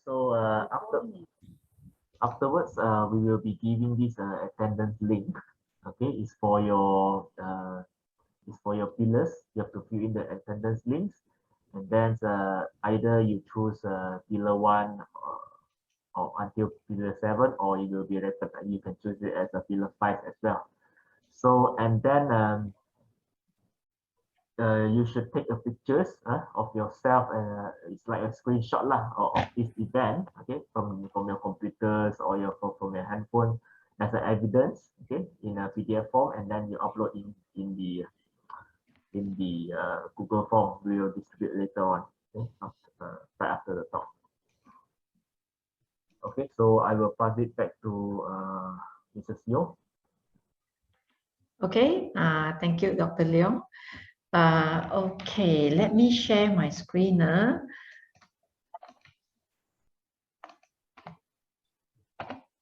So afterwards, we will be giving this attendance link. Okay, it's for your pillars. You have to fill in the attendance links, and then either you choose pillar 1 or until pillar 7, or it will be you can choose it as a pillar 5 as well. So and then you should take a pictures of yourself, and it's like a screenshot lah of this event, okay, from your computers or from your handphone as an evidence, okay, in a PDF form, and then you upload in the Google form we will distribute later on, okay, right after the talk. Okay, so I will pass it back to Mrs. Yeoh. Okay, thank you, Dr. Leong. Okay, let me share my screen.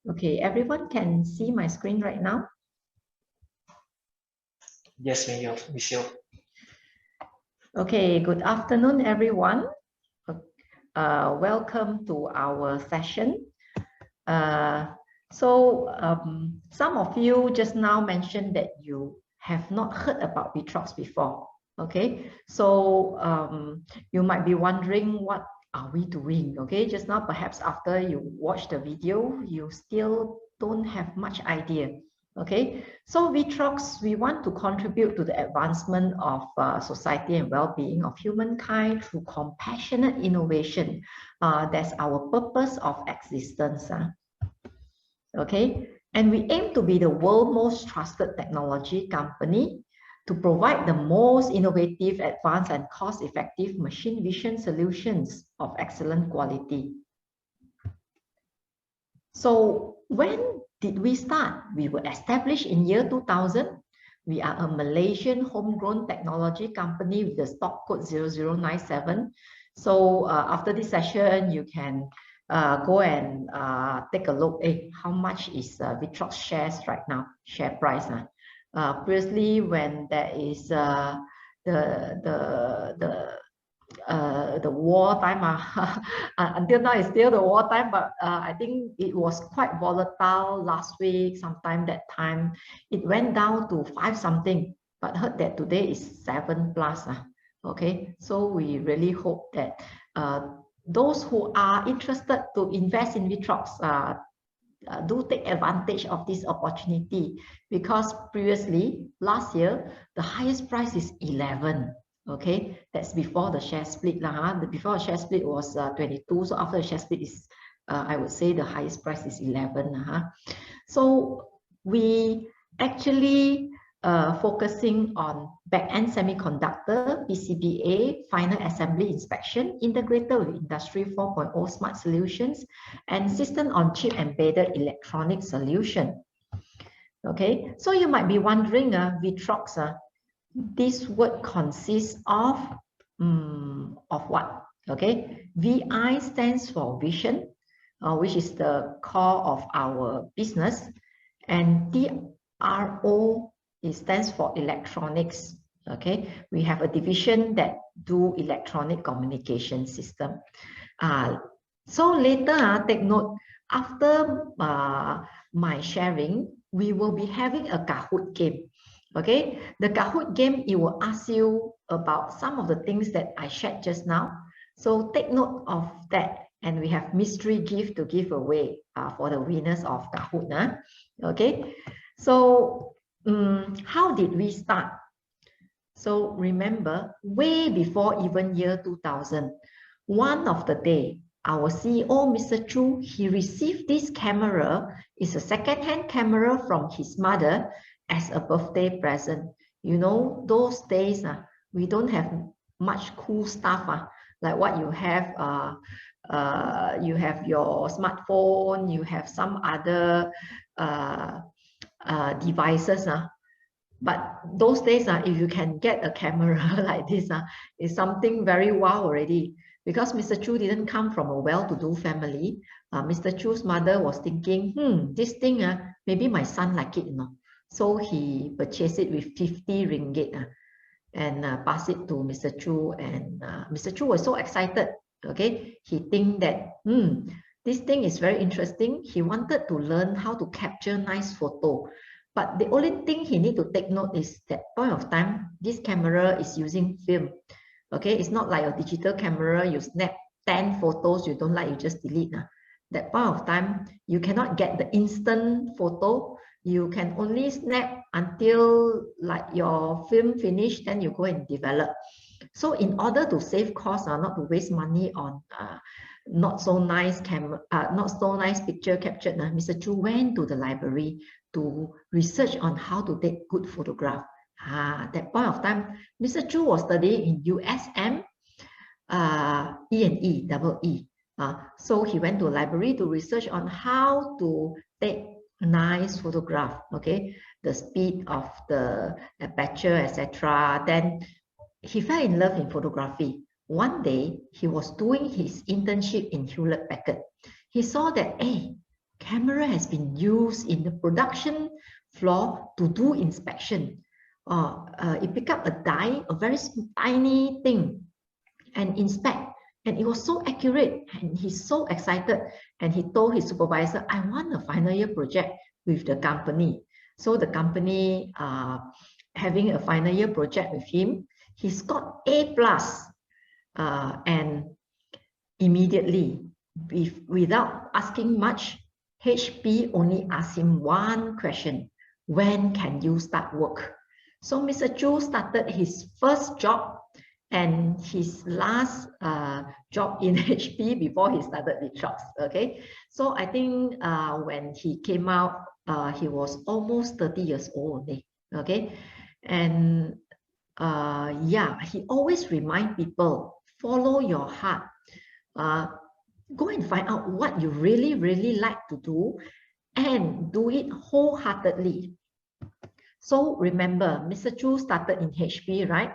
Okay, everyone can see my screen right now? Yes, Miss Yeoh. Okay, good afternoon, everyone. Welcome to our session. Some of you just now mentioned that you have not heard about ViTrox before. Okay, so you might be wondering, what are we doing? Okay, just now perhaps after you watch the video, you still don't have much idea. Okay, so ViTrox, we want to contribute to the advancement of society and well-being of humankind through compassionate innovation. That's our purpose of existence. Okay, and we aim to be the world's most trusted technology company to provide the most innovative, advanced, and cost-effective machine vision solutions of excellent quality. So when did we start? We were established in year 2000. We are a Malaysian homegrown technology company with the stock code 0097. So after this session, you can go and take a look at how much is ViTrox shares right now, share price. Previously, when there is the war time, until now it's still the war time, but I think it was quite volatile last week. Sometime that time it went down to 5 something, but heard that today is 7+. Okay, so we really hope that those who are interested to invest in ViTrox do take advantage of this opportunity, because previously last year the highest price is 11. Okay, that's before the share split lah. Before the share split was 22, so after the share split is I would say the highest price is 11. So we actually focusing on back-end semiconductor, PCBA, final assembly inspection, integrated with Industry 4.0 smart solutions, and system-on-chip embedded electronic solution. Okay, so you might be wondering, ViTrox, this word consists of what? Okay, VI stands for vision, which is the core of our business, and TRO, it stands for electronics. Okay, we have a division that do electronic communication system. So later, take note, after my sharing, we will be having a Kahoot game. Okay, the Kahoot game, it will ask you about some of the things that I shared just now. So take note of that, and we have mystery gift to give away for the winners of Kahoot. Okay, so how did we start? So remember, way before even year 2000, one of the day, our CEO, Mr. Chu, he received this camera. It's a second-hand camera from his mother as a birthday present. You know, those days, we don't have much cool stuff like what you have. You have your smartphone, you have some other devices. But those days, if you can get a camera like this, it's something very wow already. Because Mr. Chu didn't come from a well-to-do family. Mr. Chu's mother was thinking, this thing, maybe my son like it, So he purchased it with 50 ringgit and passed it to Mr. Chu. And Mr. Chu was so excited Okay, he think that this thing is very interesting. He wanted to learn how to capture nice photo. But the only thing he need to take note is that point of time, this camera is using film. Okay, it's not like a digital camera, you snap 10 photos you don't like, you just delete. That point of time, you cannot get the instant photo. You can only snap until like your film finish, then you go and develop. So in order to save costs, not to waste money on not so nice camera, not so nice picture captured, Mr. Chu went to the library to research on how to take good photograph. That point of time, Mr. Chu was studying in USM, E&E, double E. So he went to a library to research on how to take nice photograph, okay, the speed of the aperture, etc. Then he fell in love in photography. One day, he was doing his internship in Hewlett-Packard. He saw that, hey, camera has been used in the production floor to do inspection. It picked up a die, a very tiny thing, and inspect. And it was so accurate, and he's so excited. And he told his supervisor, I want a final year project with the company. So the company having a final year project with him, he scored A+, and immediately, without asking much, HP only asked him one question: when can you start work? So Mr. Chu started his first job and his last job in HP before he started ViTrox. Okay, so I think when he came out, he was almost 30 years old. Okay, and yeah, he always remind people, follow your heart. Go and find out what you really, really like to do and do it wholeheartedly. So remember, Mr. Chu started in HP, right?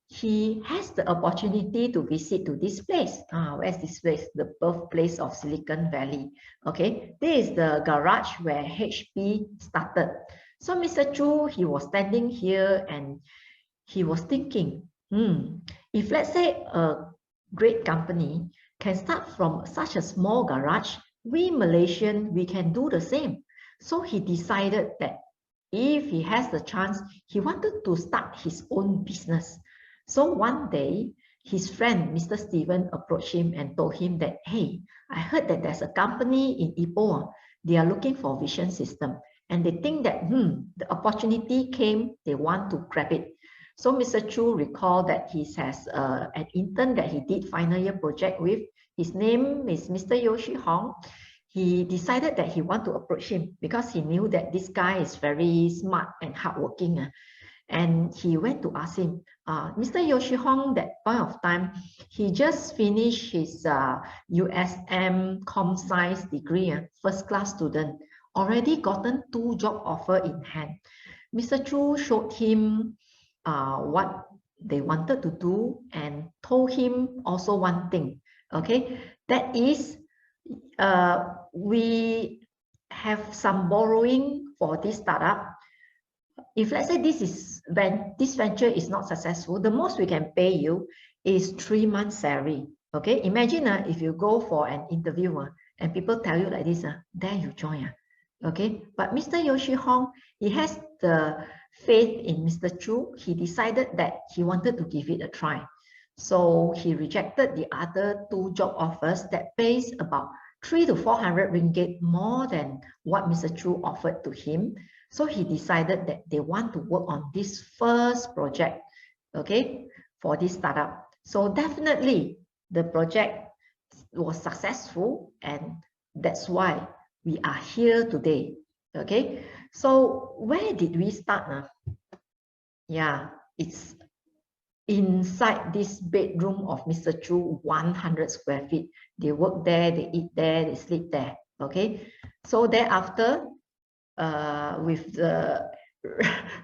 He has the opportunity to visit to this place. Where's this place? The birthplace of Silicon Valley. Okay, this is the garage where HP started. So Mr. Chu, he was standing here and he was thinking, if let's say a great company can start from such a small garage, we Malaysian, we can do the same. So he decided that if he has the chance, he wanted to start his own business. So one day, his friend, Mr. Steven, approached him and told him that, hey, I heard that there's a company in Ipoh, they are looking for vision system. And they think that, the opportunity came, they want to grab it. So Mr. Chu recalled that he has an intern that he did final year project with. His name is Mr. Yeoh. He decided that he want to approach him because he knew that this guy is very smart and hardworking. And he went to ask him, Mr. Yeoh, that point of time, he just finished his USM Com Science degree, first class student, already gotten 2 job offer in hand. Mr. Chu showed him what they wanted to do and told him also one thing, okay, that is we have some borrowing for this startup. If let's say this venture is not successful, the most we can pay you is 3 months salary. Okay, imagine if you go for an interview and people tell you like this, then you join. Okay, but Mr. Yeoh, he has the faith in Mr. Chu. He decided that he wanted to give it a try. So he rejected the other 2 job offers that pays about 300 to 400 ringgit more than what Mr. Chu offered to him. So he decided that they want to work on this first project, okay, for this startup. So definitely the project was successful, and that's why we are here today. Okay, so where did we start? Yeah, it's inside this bedroom of Mr. Chu, 100 square feet. They work there, they eat there, they sleep there. Okay, so thereafter, with the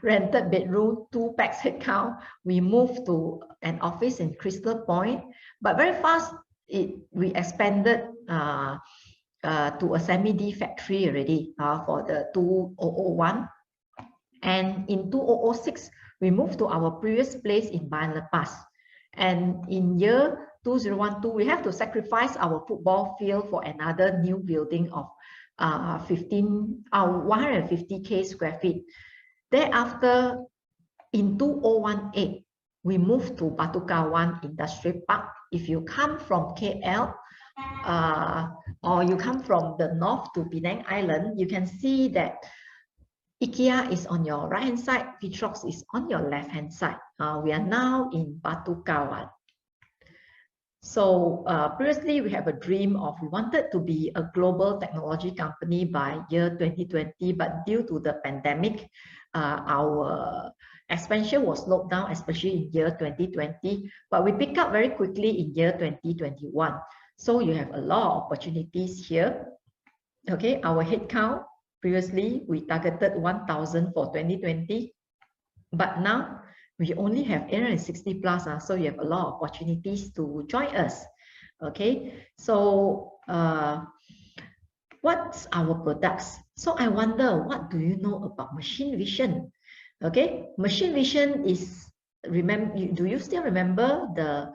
rented bedroom, 2 pax headcount, we moved to an office in Crystal Point. But very fast, we expanded to a semi-D factory already for the 2001. And in 2006, we moved to our previous place in Bayan Lepas. And in year 2012, we have to sacrifice our football field for another new building of 150K square feet. Thereafter, in 2018, we moved to Batu Kawan Industrial Park. If you come from KL, or you come from the north to Penang Island, you can see that IKEA is on your right hand side, ViTrox is on your left hand side. We are now in Batu Kawan. So previously we have a dream of we wanted to be a global technology company by year 2020, but due to the pandemic, our expansion was slowed down, especially in year 2020, but we pick up very quickly in year 2021. So you have a lot of opportunities here. Okay, our headcount, previously we targeted 1,000 for 2020, but now we only have 860 plus, so you have a lot of opportunities to join us. Okay, so what's our products? So I wonder, what do you know about machine vision? Okay, machine vision is, do you still remember the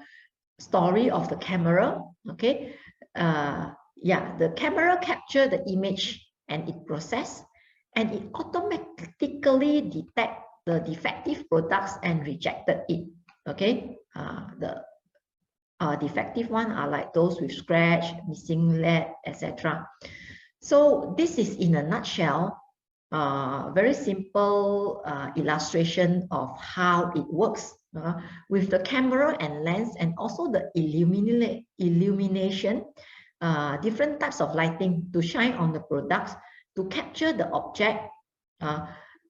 story of the camera? Okay, yeah, the camera capture the image and it process, and it automatically detect the defective products and rejected it. Okay, the defective one are like those with scratch, missing lead, etc. So this is in a nutshell, very simple illustration of how it works with the camera and lens, and also the illumination, different types of lighting to shine on the products to capture the object,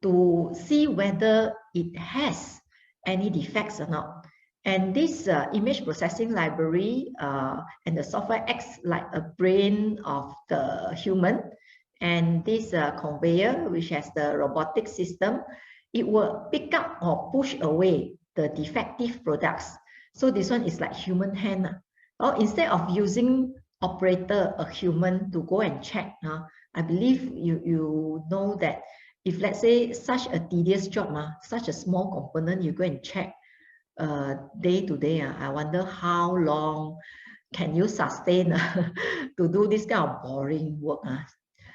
to see whether it has any defects or not. And this image processing library and the software acts like a brain of the human. And this conveyor, which has the robotic system, it will pick up or push away the defective products. So this one is like human hand. Or instead of using operator, a human, to go and check, I believe you know that if, let's say, such a tedious job, such a small component, you go and check day to day, I wonder how long can you sustain to do this kind of boring work.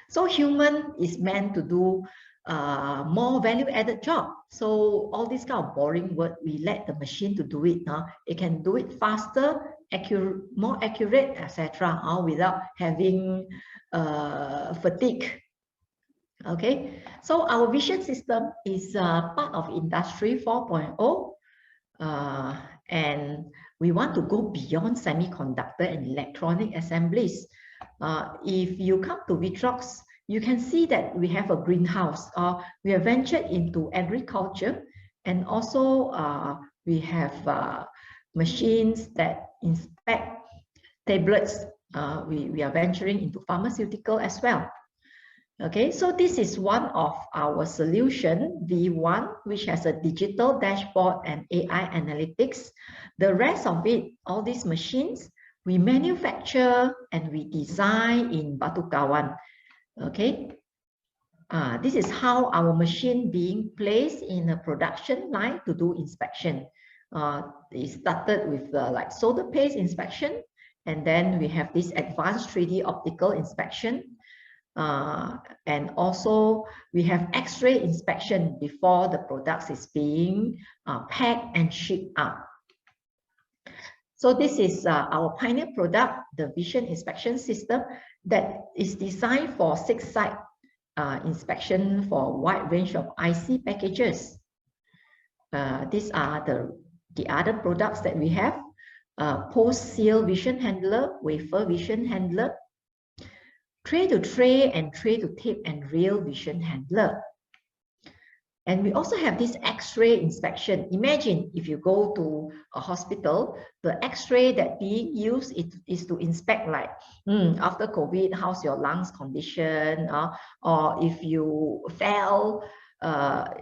So human is meant to do more value-added job. So all this kind of boring work, we let the machine to do it. It can do it faster, more accurate, etc. Without having fatigue. Okay, so our vision system is part of Industry 4.0, and we want to go beyond semiconductor and electronic assemblies. If you come to ViTrox, you can see that we have a greenhouse. We have ventured into agriculture, and also we have machines that inspect tablets. We are venturing into pharmaceutical as well. Okay, so this is one of our solution, V1, which has a digital dashboard and AI analytics. The rest of it, all these machines, we manufacture and we design in Batu Kawan. Okay, this is how our machine being placed in a production line to do inspection. It started with like solder paste inspection, and then we have this advanced 3D optical inspection. And also we have X-ray inspection before the products is being packed and shipped out. So this is our pioneer product, the vision inspection system, that is designed for 6-site inspection for a wide range of IC packages. These are the other products that we have: post-seal vision handler, wafer vision handler, tray-to-tray and tray-to-tape and rail vision handler. And we also have this X-ray inspection. Imagine if you go to a hospital, the X-ray that being used is to inspect, like after COVID, how's your lungs condition, or if you fell,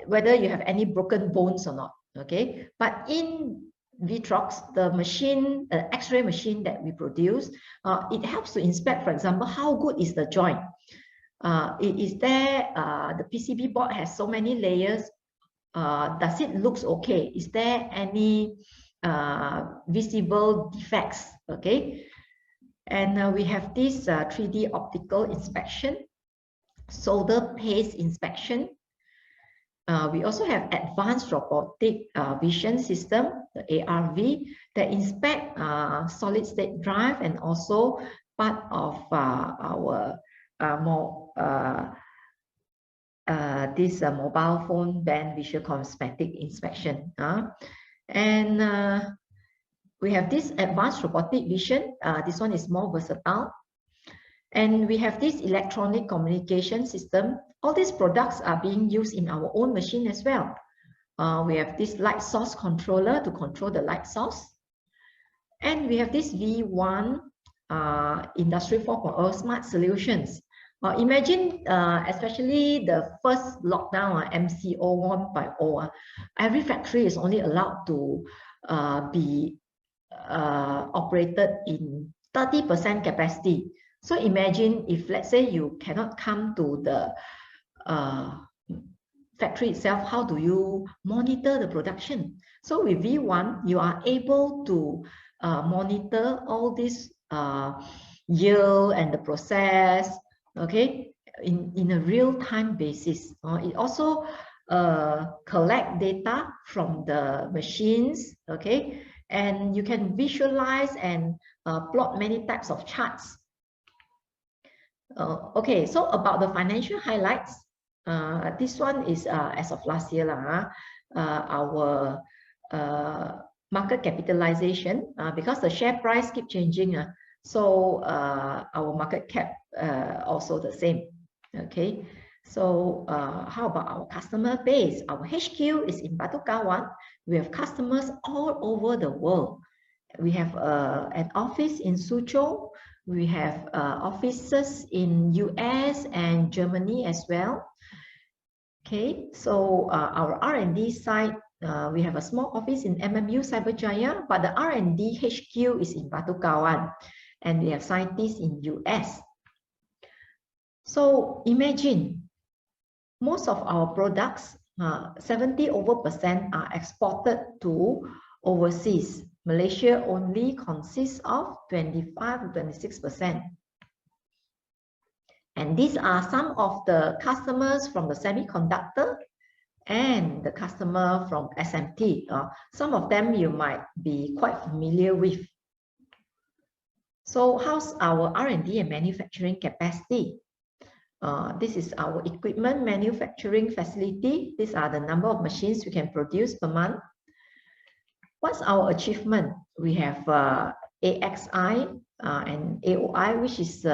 whether you have any broken bones or not. Okay, but in ViTrox, the machine, X-ray machine that we produce, it helps to inspect, for example, how good is the joint. Is there, the PCB board has so many layers, does it looks okay? Is there any visible defects. Okay, and we have this 3D optical inspection, solder paste inspection. We also have advanced robotic vision system, the ARV, that inspect solid state drive and also part of our this mobile phone band visual cosmetic inspection. And we have this advanced robotic vision. This one is more versatile. And we have this electronic communication system. All these products are being used in our own machine as well. We have this light source controller to control the light source. And we have this V1 Industry 4.0 smart solutions. Imagine, especially the first lockdown, MCO 1.0, every factory is only allowed to be operated in 30% capacity. So imagine if, let's say, you cannot come to the factory itself, how do you monitor the production? So with V1, you are able to monitor all this yield and the process, okay, in a real-time basis. It also collect data from the machines, okay, and you can visualize and plot many types of charts. Okay, so about the financial highlights, this one is as of last year, our market capitalization, because the share price keep changing, so our market cap also the same. Okay, so how about our customer base? Our HQ is in Batu Kawan. We have customers all over the world. We have an office in Suzhou. We have offices in US and Germany as well. Okay, so our R&D side, we have a small office in MMU Cyberjaya, but the R&D HQ is in Batu Kawan, and we have scientists in US. So imagine, most of our products, 70% are exported to overseas. Malaysia only consists of 25 to 26%. And these are some of the customers from the semiconductor and the customer from SMT. Some of them you might be quite familiar with. So how's our R&D and manufacturing capacity? This is our equipment manufacturing facility. These are the number of machines we can produce per month. What's our achievement? We have AXI and AOI, which is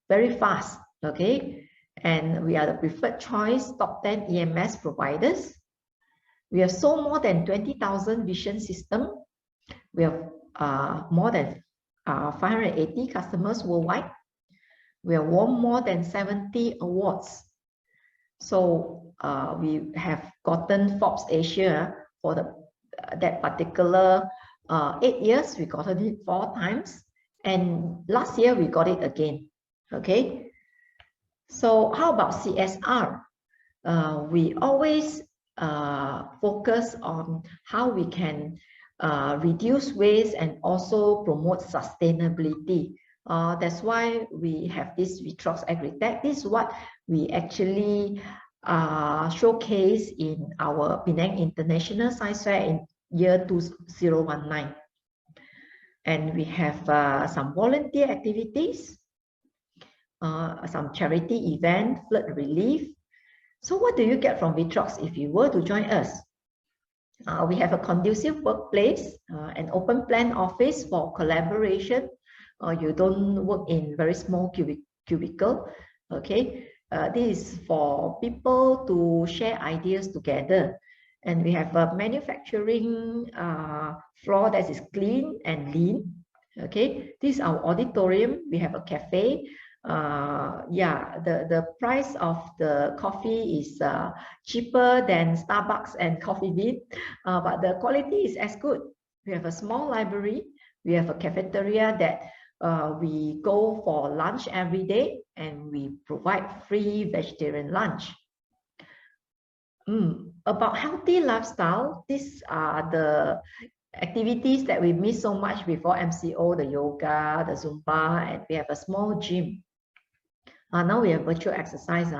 very fast, okay? And we are the preferred choice top 10 EMS providers. We have sold more than 20,000 vision systems. We have more than 580 customers worldwide. We have won more than 70 awards. So we have gotten Forbes Asia for that particular 8 years. We got it 4 times, and last year we got it again. Okay, so how about CSR? We always focus on how we can reduce waste and also promote sustainability. That's why we have this ViTrox Agritech. This is what we actually showcase in our Penang International Science Fair in year 2019. And we have some volunteer activities, some charity event, flood relief. So what do you get from ViTrox if you were to join us? We have a conducive workplace, an open plan office for collaboration. You don't work in very small cubicle, okay? This is for people to share ideas together. And we have a manufacturing floor that is clean and lean, okay? This is our auditorium. We have a cafe. Yeah, the price of the coffee is cheaper than Starbucks and Coffee Bean, but the quality is as good. We have a small library. We have a cafeteria that we go for lunch every day, and we provide free vegetarian lunch. About healthy lifestyle, these are the activities that we miss so much before MCO, the yoga, the Zumba, and we have a small gym. Now we have virtual exercise.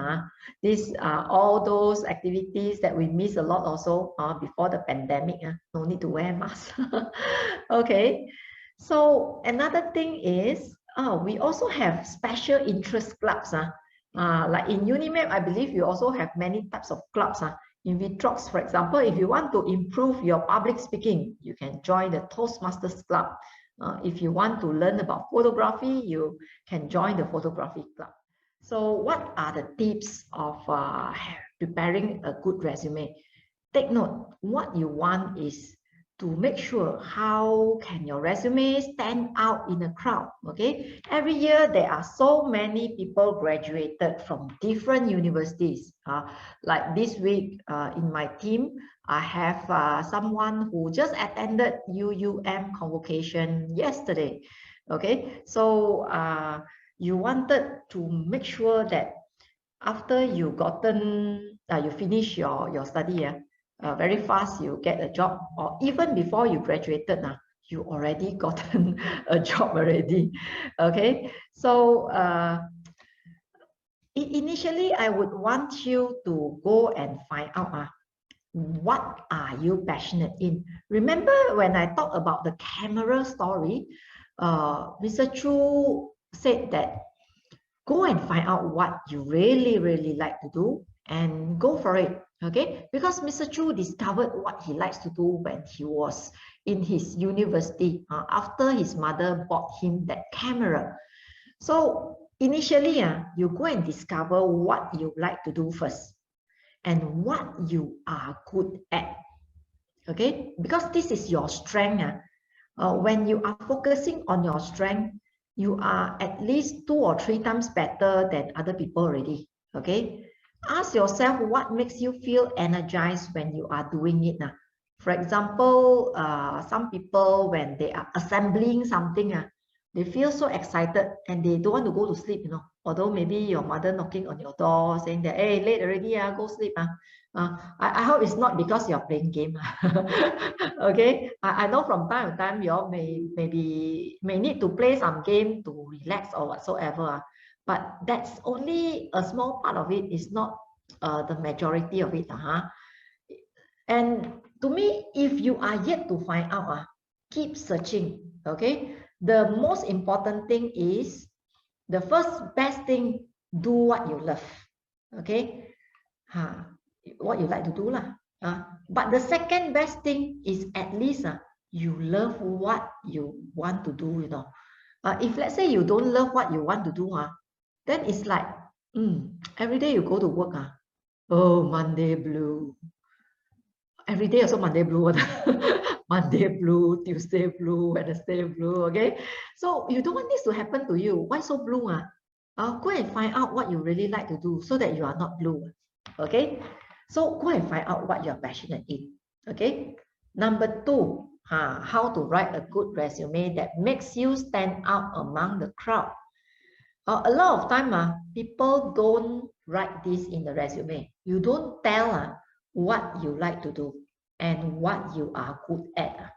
These are all those activities that we miss a lot also before the pandemic. No need to wear mask. Okay. So another thing is we also have special interest clubs. Like in Unimap, I believe you also have many types of clubs. In ViTrox, for example, if you want to improve your public speaking, you can join the Toastmasters Club. If you want to learn about photography, you can join the photography club. So what are the tips of preparing a good resume? Take note, what you want is to make sure how can your resume stand out in a crowd, okay? Every year, there are so many people graduated from different universities. Like this week in my team, I have someone who just attended UUM convocation yesterday, okay? So you wanted to make sure that after you you finish your study, very fast you get a job, or even before you graduated, you already gotten a job already. Okay, so initially I would want you to go and find out what are you passionate in. Remember when I talked about the camera story, Mr. Chu said that go and find out what you really like to do and go for it, okay? Because Mr. Chu discovered what he likes to do when he was in his university after his mother bought him that camera. So initially, you go and discover what you like to do first and what you are good at, okay? Because this is your strength. When you are focusing on your strength, you are at least 2 or 3 times better than other people already, okay? Ask yourself what makes you feel energized when you are doing it. For example, some people, when they are assembling something, they feel so excited and they don't want to go to sleep, although maybe your mother knocking on your door saying that, hey, late already, go sleep. I hope it's not because you're playing game. Okay, I know from time to time you all may need to play some game to relax or whatsoever, but that's only a small part of it. It's not the majority of it. And to me, if you are yet to find out, keep searching. Okay, the most important thing is the first best thing, do what you love. Okay, what you like to do lah. But the second best thing is at least you love what you want to do. If let's say you don't love what you want to do, then it's like every day you go to work, oh, Monday blue. Every day also Monday blue. Monday blue, Tuesday blue, Wednesday blue. Okay, so you don't want this to happen to you. Why so blue? Go and find out what you really like to do so that you are not blue. Okay, so go and find out what you're passionate in. Okay, number 2, how to write a good resume that makes you stand out among the crowd. A lot of time, people don't write this in the resume. You don't tell what you like to do and what you are good at.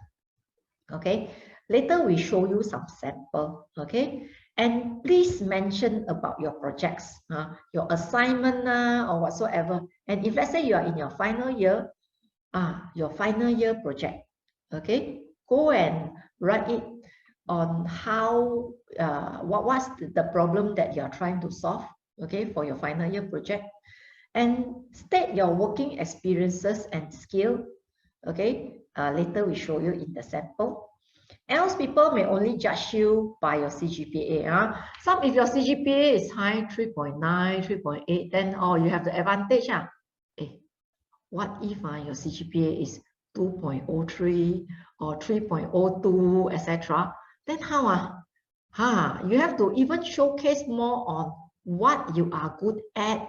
Okay, later we show you some sample. Okay, and please mention about your projects, your assignment or whatsoever. And if let's say you are in your final year, your final year project, okay, go and write it on how what's the problem that you are trying to solve, okay, for your final year project, and state your working experiences and skill. Okay, later we show you in the sample. Else people may only judge you by your CGPA. Some, if your CGPA is high, 3.9, 3.8, then you have the advantage. What if your CGPA is 2.03 or 3.02, etc.? Then how? You have to even showcase more on what you are good at.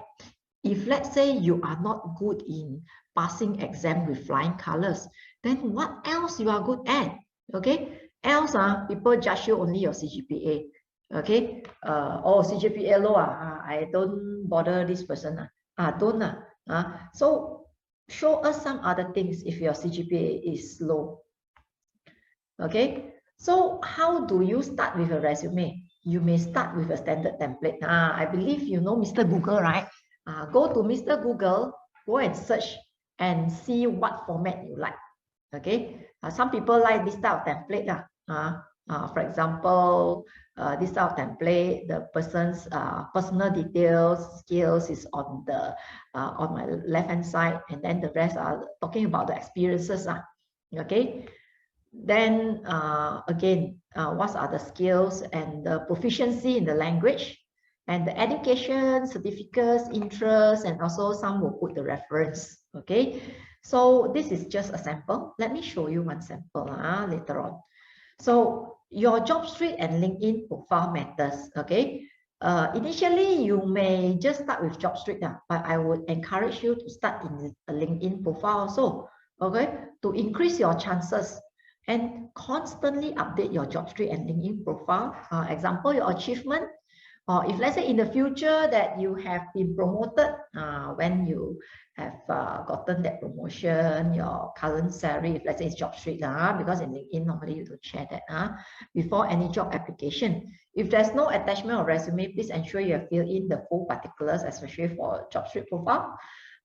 If let's say you are not good in passing exam with flying colors, then what else you are good at? Okay, else people judge you only your CGPA. Okay, CGPA low, I don't bother this person. Don't. So show us some other things if your CGPA is low. Okay, so how do you start with a resume? You may start with a standard template. I believe you know Mr. Google, right? Go to Mr. Google, go and search and see what format you like. Okay, some people like this type of template. For example, this type of template, the person's personal details, skills is on the on my left hand side, and then the rest are talking about the experiences. Okay, then again, what are the skills and the proficiency in the language, and the education, certificates, interests, and also some will put the reference. Okay, so this is just a sample. Let me show you one sample later on. So your job street and LinkedIn profile matters. Okay, initially you may just start with job street, but I would encourage you to start in a LinkedIn profile also. Okay, to increase your chances and constantly update your job street and LinkedIn profile. Example, your achievement, or if let's say in the future that you have been promoted, when you have gotten that promotion, your current salary, if let's say it's job street, because in LinkedIn normally you don't share that before any job application. If there's no attachment or resume, please ensure you have filled in the full particulars, especially for job street profile.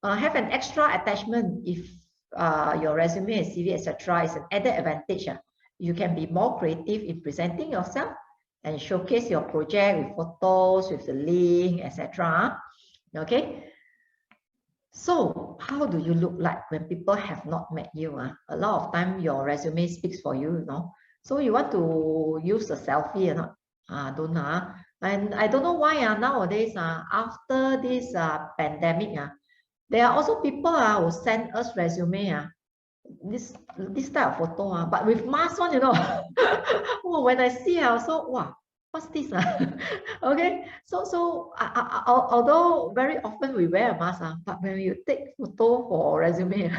Have an extra attachment if your resume, CV, etc. is an added advantage. You can be more creative in presenting yourself and showcase your project with photos, with the link, etc. Okay. So how do you look like when people have not met you? A lot of time your resume speaks for you, you know. So you want to use a selfie or not? Don't. And I don't know why nowadays after this pandemic, there are also people who send us resume this type of photo but with mask on, you know. Oh, when I see, I also, wow, what's this? Okay, so although very often we wear a mask, but when you take photo for resume,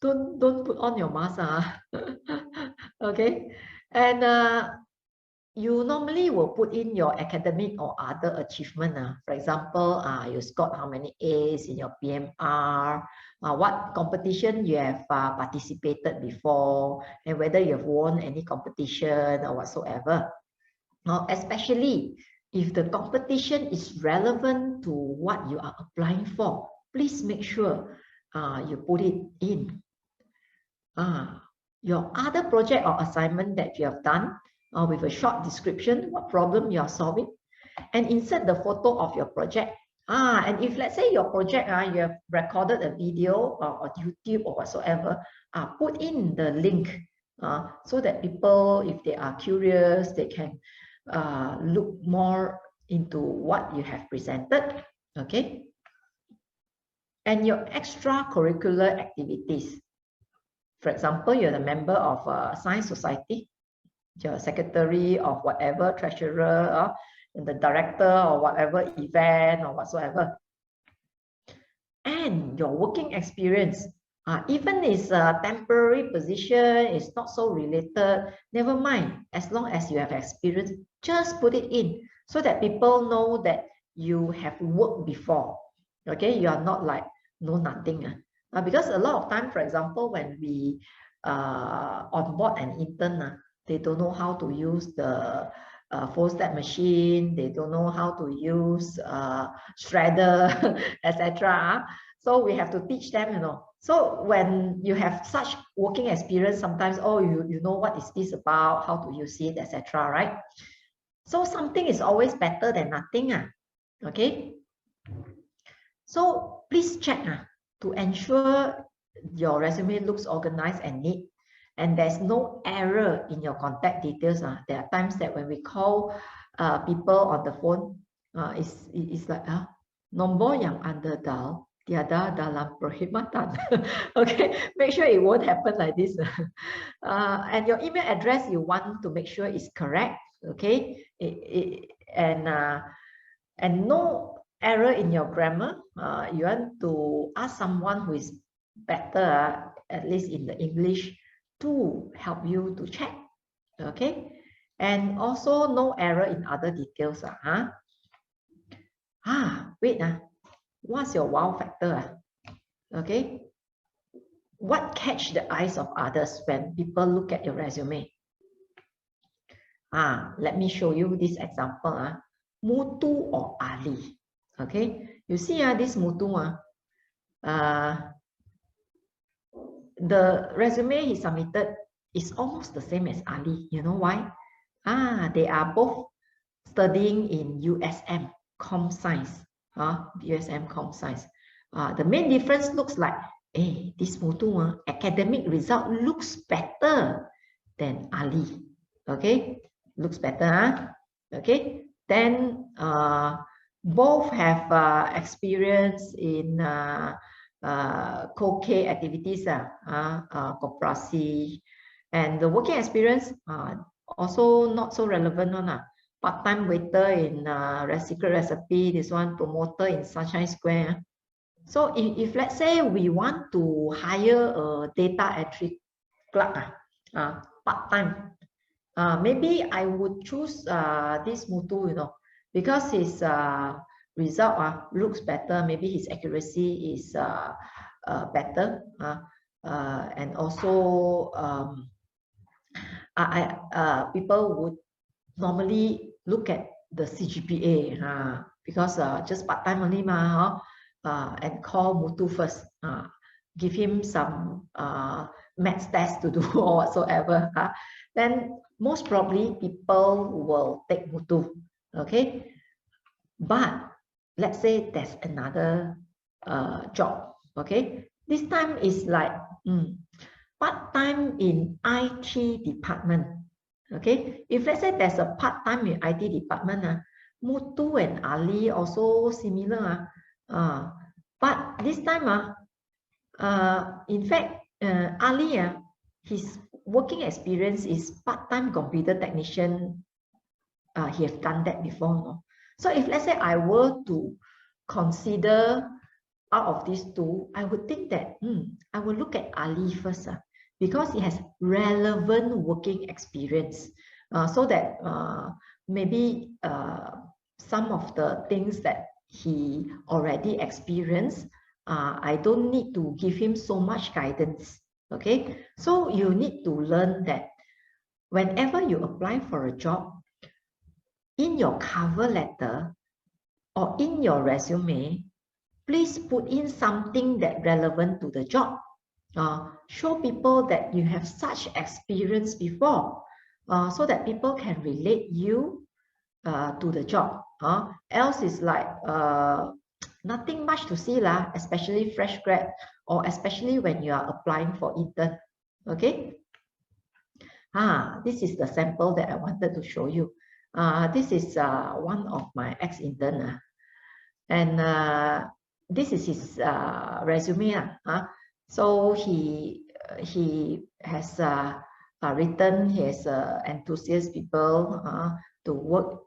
don't put on your mask. Okay, and you normally will put in your academic or other achievement. For example, you scored how many A's in your PMR, what competition you have participated before, and whether you have won any competition or whatsoever. Now, especially if the competition is relevant to what you are applying for, please make sure you put it in. Your other project or assignment that you have done, with a short description, what problem you are solving, and insert the photo of your project. And if let's say your project, you have recorded a video or YouTube or whatsoever, put in the link so that people, if they are curious, they can look more into what you have presented. Okay. And your extracurricular activities. For example, you're a member of a science society, you're secretary of whatever, treasurer, and the director or whatever event or whatsoever. And your working experience, even it's a temporary position, it's not so related, never mind. As long as you have experience, just put it in so that people know that you have worked before. Okay, you are not like know nothing. Because a lot of time, for example, when we onboard an intern, they don't know how to use the full-stack machine, they don't know how to use shredder, etc. So we have to teach them, you know. So when you have such working experience, sometimes, oh, you know what is this about, how to use it, etc. Right? So something is always better than nothing. Okay. So please check to ensure your resume looks organized and neat, and there's no error in your contact details. There are times that when we call people on the phone, it's like nombor yang Anda dial tiada dalam perkhidmatan. Okay, make sure it won't happen like this. And your email address, you want to make sure is correct. Okay, and no error in your grammar. You want to ask someone who is better, at least in the English, to help you to check. Okay, and also no error in other details. Wait, what's your wow factor? Okay, what catch the eyes of others when people look at your resume? Let me show you this example. Mutu or Ali. Okay, you see this Mutu. The resume he submitted is almost the same as Ali. You know why? They are both studying in USM Com Science. USM Com Science. The main difference looks like, this Mutu academic result looks better than Ali. Okay, looks better. Okay, then both have experience in co-K activities, koperasi, and the working experience also not so relevant one. Part-time waiter in Secret Recipe, this one promoter in Sunshine Square. So if let's say we want to hire a data entry clerk, part-time, maybe I would choose this Mutu, because his result looks better. Maybe his accuracy is better, and also people would normally look at the CGPA because just part-time only and call Mutu first, give him some maths test to do or whatsoever. Then most probably people will take Mutu. Okay, but let's say there's another job. Okay, this time is like part-time in IT department. Okay, if let's say there's a part-time in IT department, Mutu and Ali also similar. But this time, in fact, Ali, his working experience is part-time computer technician. He has done that before. No? So if let's say I were to consider out of these two, I would think that I will look at Ali first, because he has relevant working experience, so that maybe some of the things that he already experienced, I don't need to give him so much guidance. Okay, so you need to learn that whenever you apply for a job, in your cover letter or in your resume, please put in something that relevant to the job. Show people that you have such experience before, so that people can relate you to the job. Else is like nothing much to see especially fresh grad, or especially when you are applying for intern. Okay. This is the sample that I wanted to show you. This is one of my ex-intern, and this is his resume. So he has written his enthusiast people to work,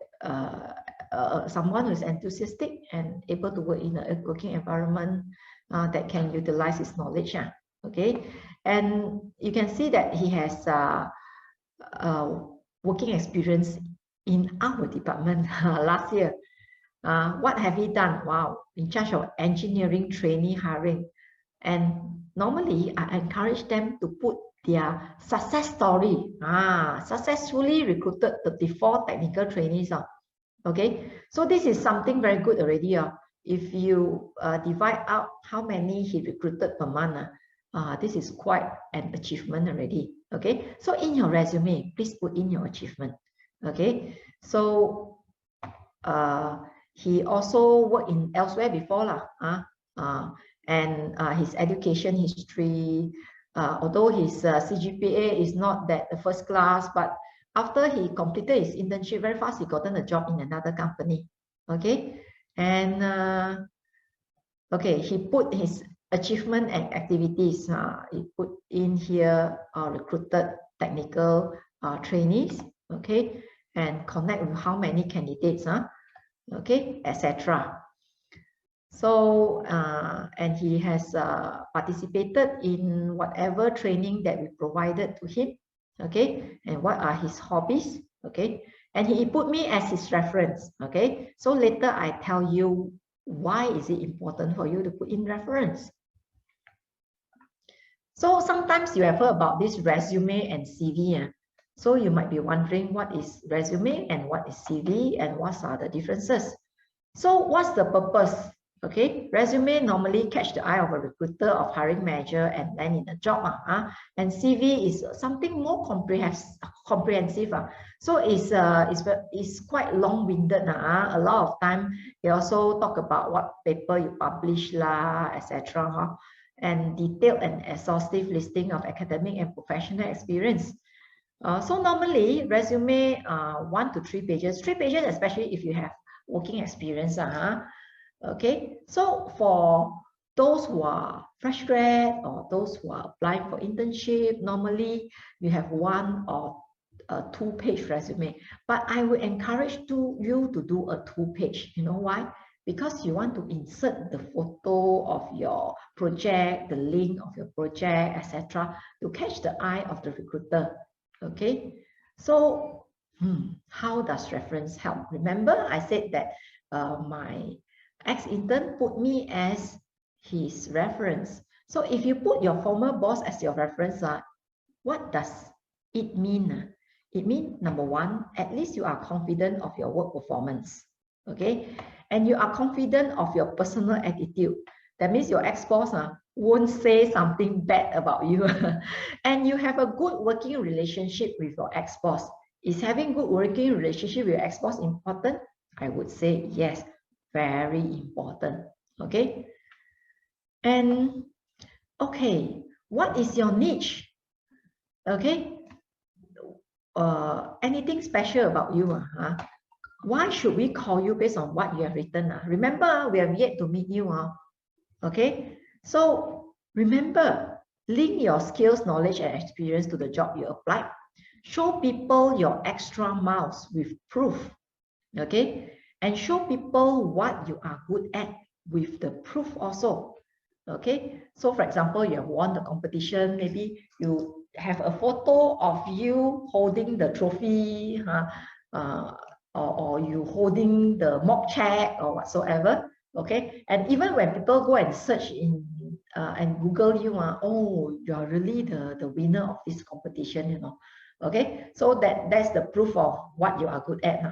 someone who is enthusiastic and able to work in a working environment that can utilize his knowledge. Okay, and you can see that he has working experience in our department last year. What have he done? Wow, in charge of engineering trainee hiring. And normally I encourage them to put their success story. Successfully recruited 34 technical trainees. Okay, so this is something very good already. If you divide out how many he recruited per month, this is quite an achievement already. Okay, so in your resume, please put in your achievement. Okay, so he also worked in elsewhere before and his education history, although his CGPA is not that the first class, but after he completed his internship very fast, he gotten a job in another company. Okay, and okay, he put his achievement and activities. He put in here recruited technical trainees. Okay, and connect with how many candidates. Okay, etc. So and he has participated in whatever training that we provided to him. Okay, and what are his hobbies? Okay, and he put me as his reference. Okay, so later I tell you why is it important for you to put in reference. So sometimes you have heard about this resume and CV. So you might be wondering what is resume and what is CV and what are the differences. So what's the purpose? Okay, resume normally catch the eye of a recruiter, of hiring manager, and then in a job. And CV is something more comprehensive. So it's quite long-winded. A lot of time they also talk about what paper you publish lah, etc. And detailed and exhaustive listing of academic and professional experience. So normally resume 1 to 3 pages. 3 pages, especially if you have working experience. Okay, so for those who are fresh grad or those who are applying for internship, normally you have 1 or a 2-page resume. But I would encourage you to do a 2-page. You know why? Because you want to insert the photo of your project, the link of your project, etc., to catch the eye of the recruiter. Okay, so how does reference help? Remember, I said that my ex-intern put me as his reference. So if you put your former boss as your reference, what does it mean? It means, number 1, at least you are confident of your work performance. Okay, and you are confident of your personal attitude. That means your ex-boss won't say something bad about you. And you have a good working relationship with your ex-boss. Is having good working relationship with your ex-boss important? I would say yes, very important. Okay. And okay, what is your niche? Okay. Anything special about you? Why should we call you based on what you have written? Remember, we have yet to meet you. Okay. So remember, link your skills, knowledge, and experience to the job you applied. Show people your extra miles with proof. Okay. And show people what you are good at with the proof also. Okay. So for example, you have won the competition. Maybe you have a photo of you holding the trophy, or you holding the mock check or whatsoever. Okay. And even when people go and search in and Google you, oh, you are really the winner of this competition, you know. Okay. So that's the proof of what you are good at.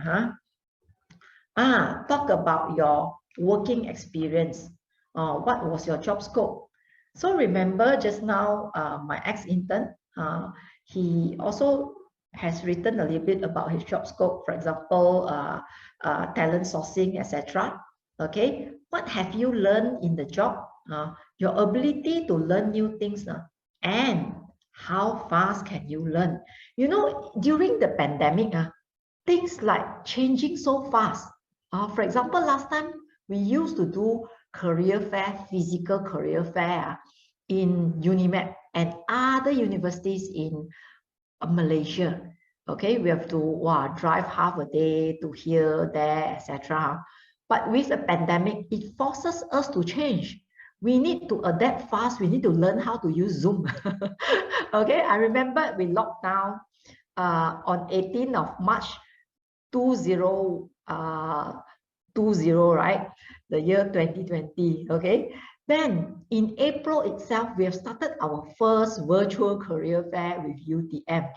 Talk about your working experience. What was your job scope? So remember just now, my ex-intern, he also has written a little bit about his job scope, for example, talent sourcing, etc. Okay, what have you learned in the job? Your ability to learn new things, and how fast can you learn? You know, during the pandemic, things like changing so fast. For example, last time we used to do career fair, physical career fair in UNIMED and other universities in Malaysia. Okay, we have to drive half a day to here, there, etc. But with the pandemic, it forces us to change. We need to adapt fast. We need to learn how to use Zoom. Okay, I remember we locked down on 18th of March 2020, right? The year 2020. Okay. Then in April itself, we have started our first virtual career fair with UTM.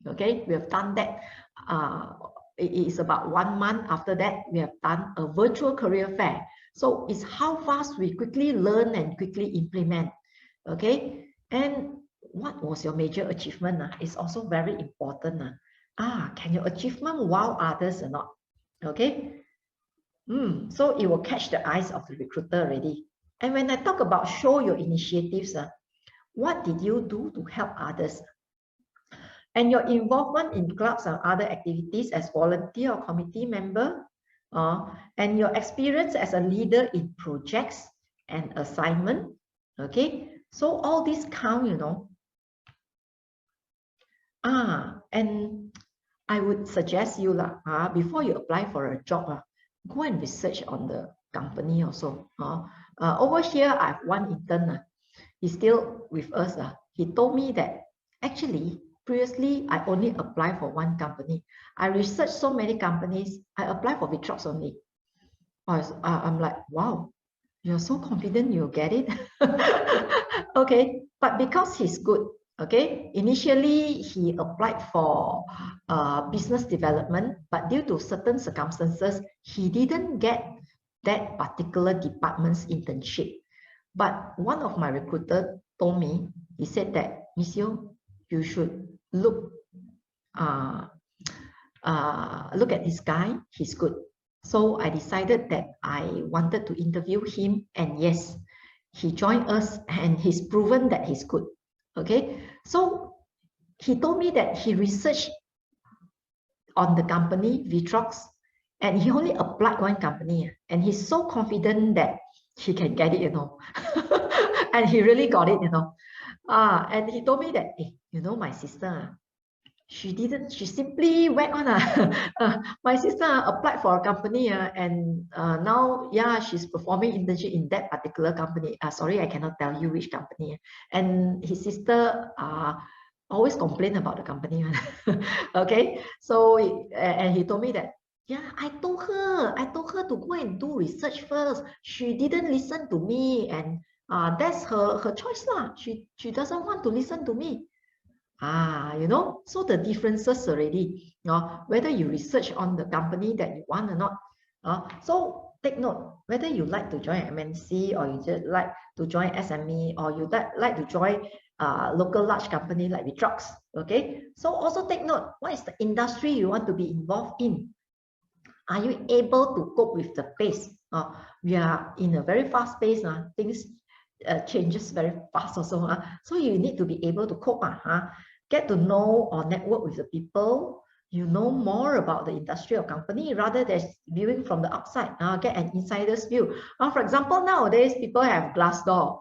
Okay, we have done that. It is about 1 month after that, we have done a virtual career fair. So it's how fast we quickly learn and quickly implement. Okay, and what was your major achievement? It's also very important. Can your achievement wow others or not? Okay. So it will catch the eyes of the recruiter already. And when I talk about show your initiatives, what did you do to help others? And your involvement in clubs and other activities as volunteer or committee member, and your experience as a leader in projects and assignment. Okay, so all these count, you know. And I would suggest you before you apply for a job, go and research on the company also. Over here, I have one intern. He's still with us. He told me that actually, previously, I only applied for one company. I researched so many companies. I applied for ViTrox only. I'm like, wow, You're so confident you'll get it. Okay, but because he's good, okay, initially he applied for business development, but due to certain circumstances, he didn't get that particular department's internship. But one of my recruiter told me, he said that, Miss Yeoh, you should look at this guy, he's good. So I decided that I wanted to interview him, and yes, he joined us and he's proven that he's good. Okay, so he told me that he researched on the company ViTrox, and he only applied one company, and he's so confident that he can get it, and he really got it, and he told me that, hey, my sister, she simply went on. My sister applied for a company, and now, yeah, she's performing internship in that particular company. Sorry, I cannot tell you which company. And his sister always complain about the company. Okay, so and he told me that, yeah, I told her to go and do research first. She didn't listen to me, and that's her choice lah. She doesn't want to listen to me. So the differences already, whether you research on the company that you want or not. So take note, whether you like to join MNC, or you just like to join SME, or you like to join local large company like ViTrox. Okay, so also take note, what is the industry you want to be involved in? Are you able to cope with the pace? We are in a very fast pace. Things changes very fast also. So you need to be able to cope. Get to know or network with the people. You know more about the industry or company rather than viewing from the outside. Get an insider's view. For example, nowadays people have Glassdoor.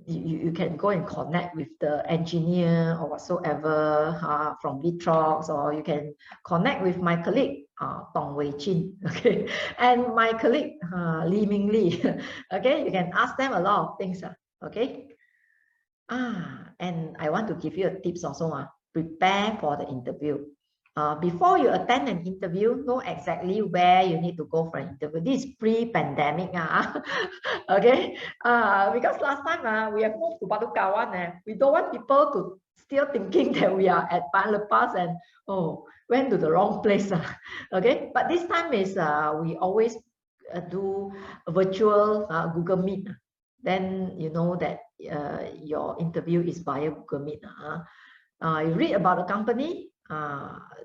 You can go and connect with the engineer or whatsoever from ViTrox, or you can connect with my colleague Tong Wei Chin, okay, and my colleague Li Ming Li. Okay, you can ask them a lot of things. Okay. And I want to give you a tips also. Prepare for the interview. Before you attend an interview, know exactly where you need to go for an interview. This is pre-pandemic. Okay, because last time we have moved to Batu Kawan, we don't want people to still thinking that we are at Lepas and went to the wrong place. Okay, but this time is we always do a virtual Google Meet. Then you know that your interview is via Google Meet. You read about the company,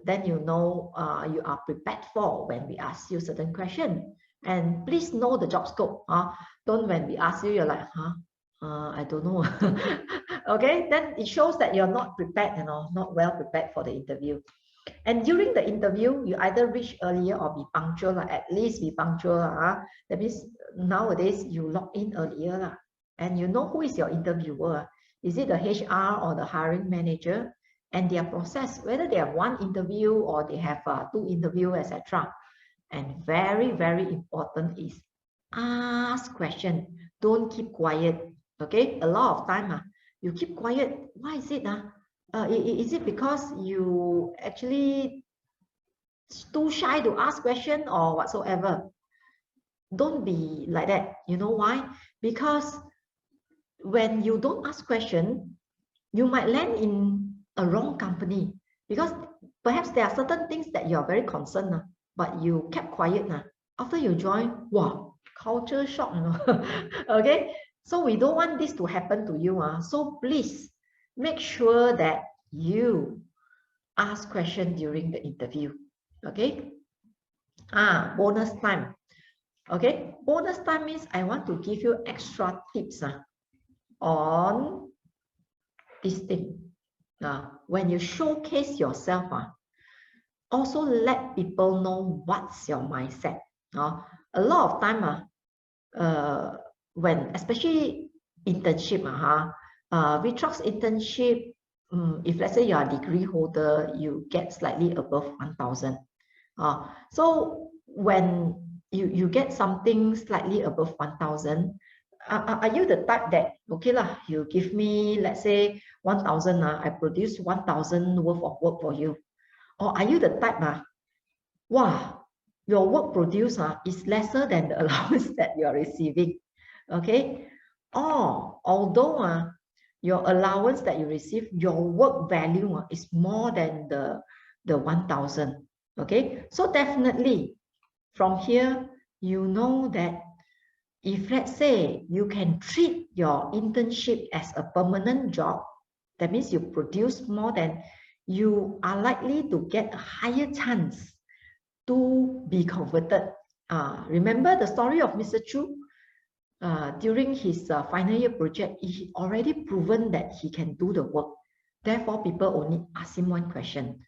then you know you are prepared for when we ask you certain questions. And please know the job scope. Don't when we ask you, you're like, I don't know. Okay, then it shows that you're not prepared, not well prepared for the interview. And during the interview, you either reach earlier or be punctual. At least be punctual. That means nowadays you log in earlier. And you know who is your interviewer. Is it the HR or the hiring manager? And their process, whether they have one interview or they have two interviews, etc. And very, very important is ask question. Don't keep quiet. Okay, a lot of time you keep quiet. Why is it? Is it because you actually too shy to ask question or whatsoever? Don't be like that. You know why? Because when you don't ask question, you might land in a wrong company, because perhaps there are certain things that you are very concerned, but you kept quiet. After you join, wow, culture shock. Okay, so we don't want this to happen to you. So please make sure that you ask questions during the interview. Okay. Bonus time. Okay, bonus time means I want to give you extra tips on this thing. When you showcase yourself, also let people know what's your mindset. A lot of time, when especially internship, ViTrox internship, if let's say you are a degree holder, you get slightly above 1,000. So when you get something slightly above 1,000, are you the type that, okay lah, you give me, let's say 1,000, I produce 1,000 worth of work for you? Or are you the type, wow, your work produced is lesser than the allowance that you are receiving. Okay, or although your allowance that you receive, your work value is more than the 1,000. Okay, so definitely from here, you know that if let's say you can treat your internship as a permanent job, that means you produce more than, you are likely to get a higher chance to be converted. Remember the story of Mr. Chu? During his final year project, he already proven that he can do the work. Therefore, people only ask him one question: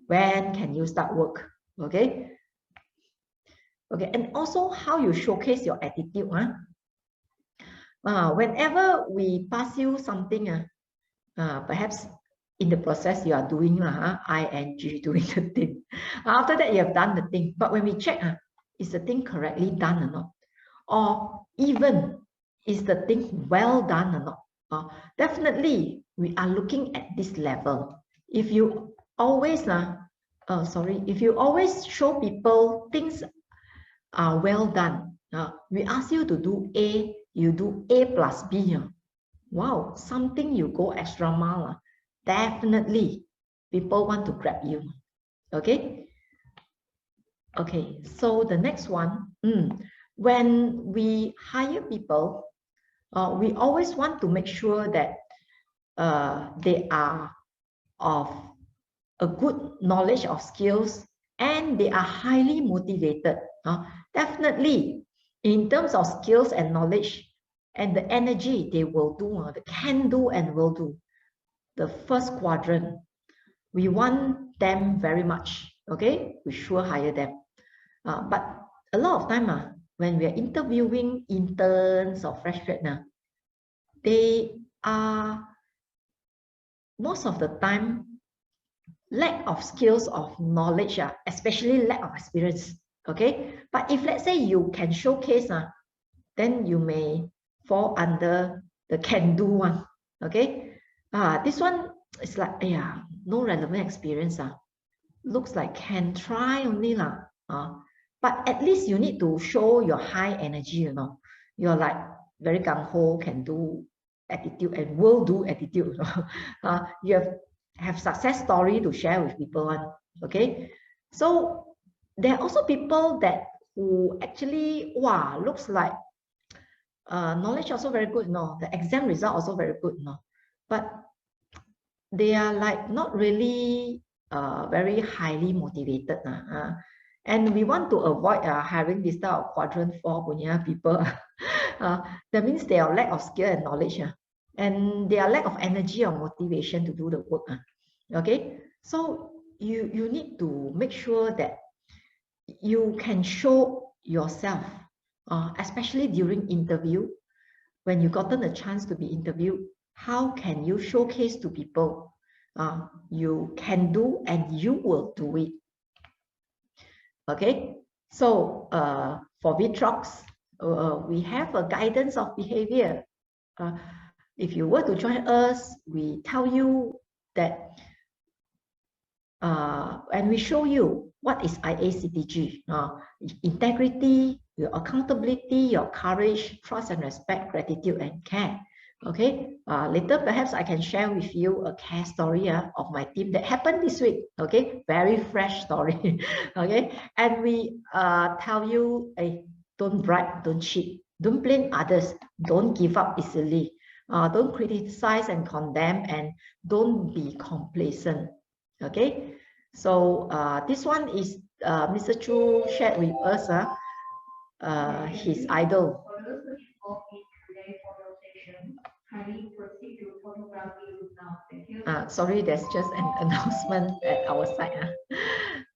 when can you start work? Okay. Okay, and also how you showcase your attitude. Whenever we pass you something, perhaps in the process you are doing ing doing the thing. After that, you have done the thing. But when we check, is the thing correctly done or not? Or even, is the thing well done or not? Definitely, we are looking at this level. If you always, if you always show people things are well done, we ask you to do A, you do A plus B. Wow, something you go extra mile. Definitely, people want to grab you. Okay. Okay, so the next one, when we hire people, we always want to make sure that they are of a good knowledge of skills and they are highly motivated. Definitely, in terms of skills and knowledge and the energy they will do, the can do and will do. The first quadrant, we want them very much. Okay, we sure hire them. But a lot of time, when we are interviewing interns or fresh grad, they are most of the time lack of skills of knowledge, especially lack of experience. Okay, but if let's say you can showcase, then you may fall under the can do one. Okay, this one is like, yeah, no relevant experience. Looks like can try only lah. But at least you need to show your high energy, you're like very gung-ho, can do attitude and will do attitude. You have success story to share with people. Okay, so there are also people that who actually, wow, looks like knowledge also very good, the exam result also very good, but they are like not really very highly motivated. And we want to avoid hiring this type of quadrant 4 punya people. That means they are lack of skill and knowledge, and they are lack of energy or motivation to do the work. Okay, so you need to make sure that you can show yourself, especially during interview, when you gotten a chance to be interviewed. How can you showcase to people you can do and you will do it? Okay, so for ViTrox, we have a guidance of behavior. If you were to join us, we tell you that, and we show you what is IACTG, integrity, your accountability, your courage, trust and respect, gratitude and care. Okay, later perhaps I can share with you a care story of my team that happened this week. Okay, very fresh story. Okay, and we tell you, hey, don't bribe, don't cheat, don't blame others, don't give up easily, don't criticize and condemn, and don't be complacent. Okay, so this one is Mr. Chu shared with us his idol. Sorry, there's just an announcement at our side.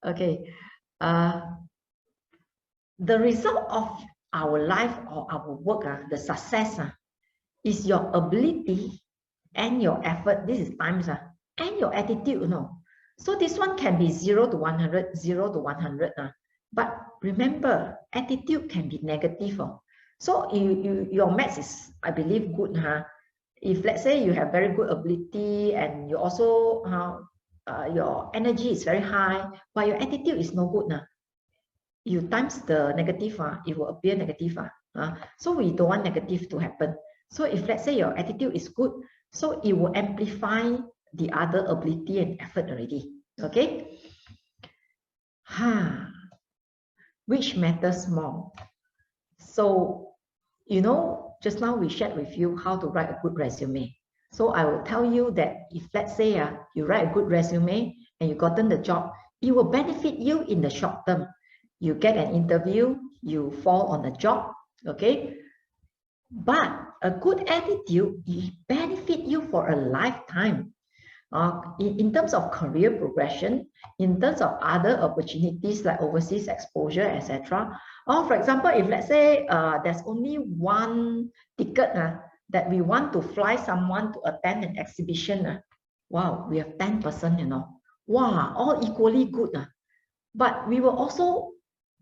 Okay, the result of our life or our work, the success, is your ability and your effort. This is times, and your attitude, So this one can be 0 to 100, 0 to 100. But remember, attitude can be negative. So your maths is, I believe, good. If let's say you have very good ability and you also your energy is very high, but your attitude is no good, you times the negative, it will appear negative. So we don't want negative to happen. So if let's say your attitude is good, so it will amplify the other ability and effort already. Okay. Which matters more? So, you know, just now we shared with you how to write a good resume. So I will tell you that if let's say you write a good resume and you gotten the job, it will benefit you in the short term. You get an interview, you fall on the job, okay? But a good attitude benefit you for a lifetime. In terms of career progression, in terms of other opportunities like overseas exposure, etc. Or for example, if let's say there's only one ticket that we want to fly someone to attend an exhibition, wow, we have 10 person, you know, wow, all equally good. But we will also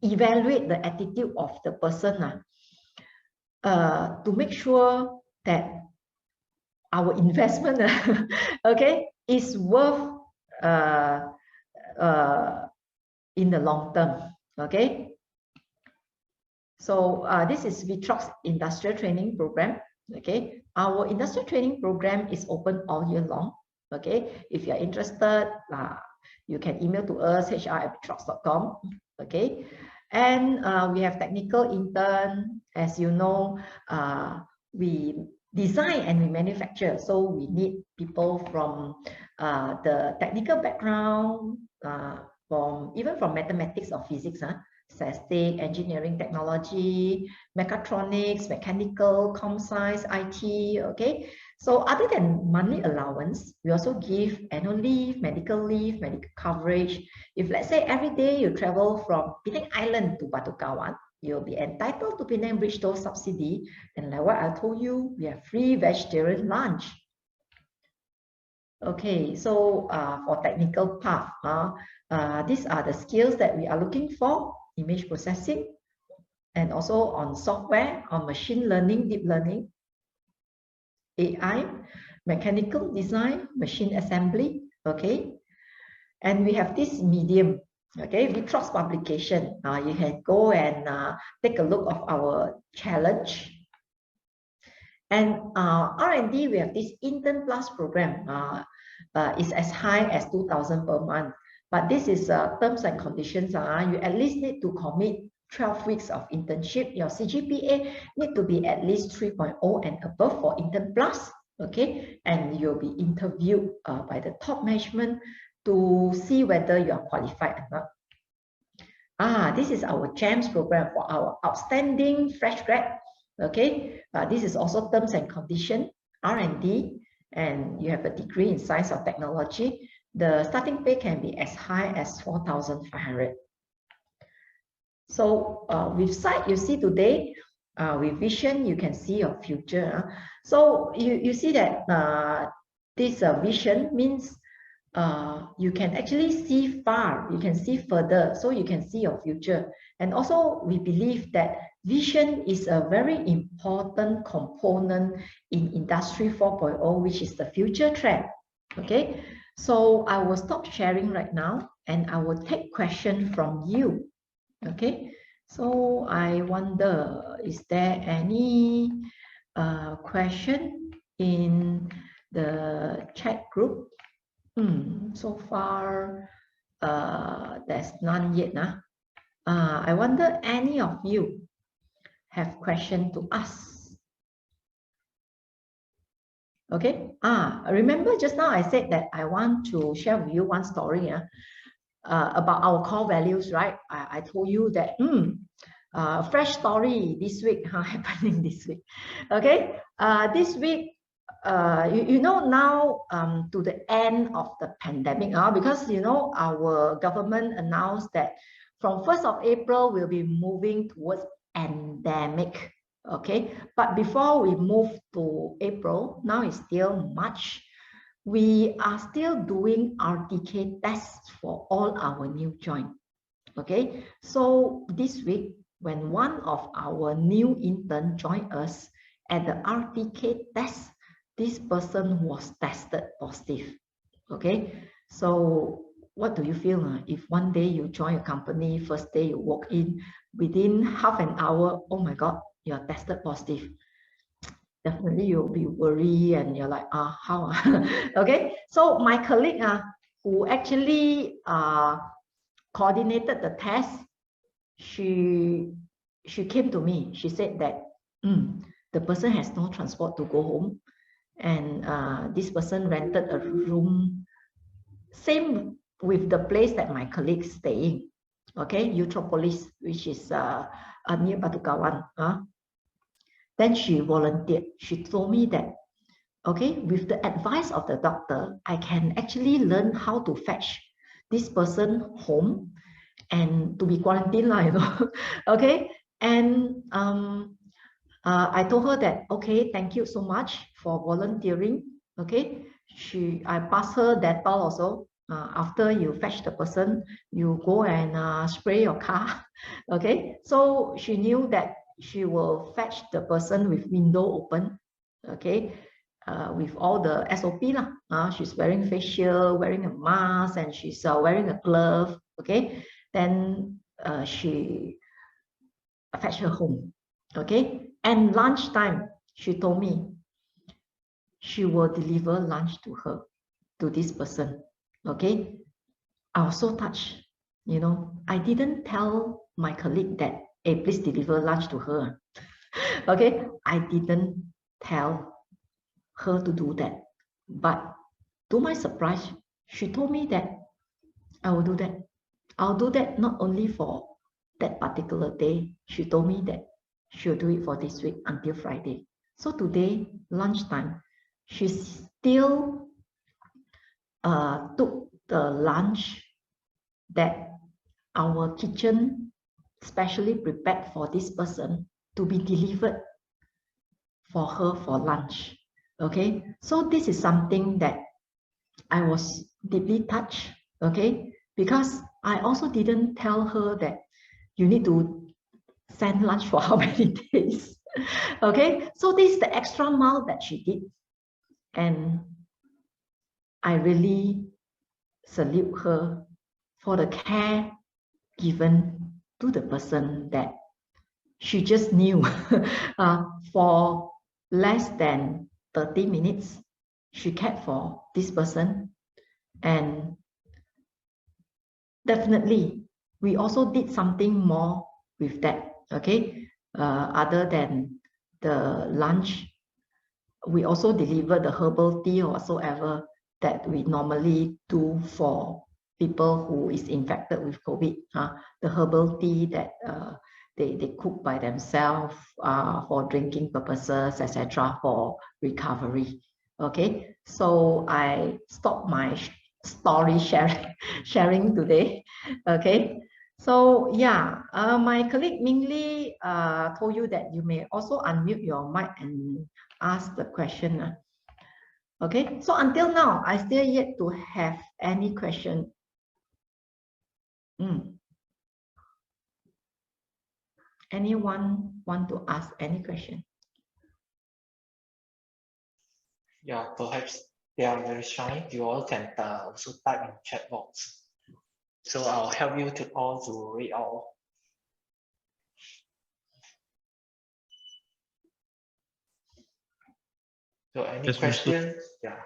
evaluate the attitude of the person to make sure that our investment, okay, is worth in the long term. Okay. So this is ViTrox industrial training program. Okay, our industrial training program is open all year long. Okay, if you're interested, you can email to us hr@vitrox.com. Okay, and we have technical intern. As you know, we design and we manufacture, so we need people from the technical background, even from mathematics or physics, statistic, engineering, technology, mechatronics, mechanical, com science, IT. Okay, so other than money allowance, we also give annual leave, medical coverage. If let's say every day you travel from Penang Island to Batu Kawan, you'll be entitled to Penang Bridge Toll subsidy. And like what I told you, we have free vegetarian lunch. Okay, so for technical path, these are the skills that we are looking for: image processing, and also on software, on machine learning, deep learning, AI, mechanical design, machine assembly. Okay, and we have this medium. Okay, ViTrox publication. You can go and take a look of our challenge. And R&D, we have this Intern Plus program. Is as high as 2,000 per month. But this is terms and conditions. You at least need to commit 12 weeks of internship. Your CGPA need to be at least 3.0 and above for Intern Plus. Okay, and you'll be interviewed by the top management to see whether you are qualified or not. This is our GEMS program for our outstanding fresh grad. Okay, this is also terms and condition, R&D, and you have a degree in science or technology. The starting pay can be as high as 4,500. So with sight, you see today, with vision, you can see your future. So you see that this vision means you can actually see far, you can see further, so you can see your future. And also we believe that vision is a very important component in Industry 4.0, which is the future trend. Okay, so I will stop sharing right now and I will take questions from you. Okay, so I wonder, is there any question in the chat group? So far, there's none yet. I wonder any of you have question to ask. Okay. Remember just now I said that I want to share with you one story about our core values, right? I told you that fresh story this week happening this week. Okay. This week, you know, now to the end of the pandemic, because you know our government announced that from 1st of April we'll be moving towards endemic. Okay, but before we move to April, now it's still March, we are still doing RTK tests for all our new join. Okay, so this week when one of our new intern joined us at the RTK test, this person was tested positive. Okay, so what do you feel if one day you join a company, first day you walk in, within half an hour, oh my God, you're tested positive. Definitely you'll be worried and you're like, how? Okay, so my colleague who actually coordinated the test, she came to me. She said that the person has no transport to go home, and this person rented a room, same with the place that my colleague staying. Okay, Utropolis, which is near Batukawan. Then she volunteered. She told me that, okay, with the advice of the doctor, I can actually learn how to fetch this person home and to be quarantined, okay. And I told her that, okay, thank you so much for volunteering. Okay, I passed her Dettol also. After you fetch the person, you go and spray your car. Okay, so she knew that she will fetch the person with window open. Okay, with all the SOP lah. She's wearing face shield, wearing a mask, and she's wearing a glove. Okay, then she fetch her home. Okay, and lunchtime, she told me she will deliver lunch to her, to this person. Okay, I was so touched. I didn't tell my colleague that, hey, please deliver lunch to her. Okay, I didn't tell her to do that. But to my surprise, she told me that I will do that. I'll do that not only for that particular day. She told me that she'll do it for this week until Friday. So today, lunchtime, she still took the lunch that our kitchen specially prepared for this person to be delivered for her for lunch. Okay, so this is something that I was deeply touched. Okay, because I also didn't tell her that you need to send lunch for how many days. Okay, so this is the extra mile that she did, and I really salute her for the care given to the person that she just knew. For less than 30 minutes, she cared for this person. And definitely, we also did something more with that, okay? Other than the lunch, we also delivered the herbal tea or whatsoever that we normally do for people who is infected with COVID. The herbal tea that they cook by themselves for drinking purposes, etc., for recovery. Okay, so I stopped my story sharing today. Okay, so yeah, my colleague Ming Lee told you that you may also unmute your mic and ask the question. Okay, so until now, I still yet to have any question. Anyone want to ask any question? Yeah, perhaps they are very shy. You all can also type in chat box. So I'll help you to all to read out. So any questions? Yeah.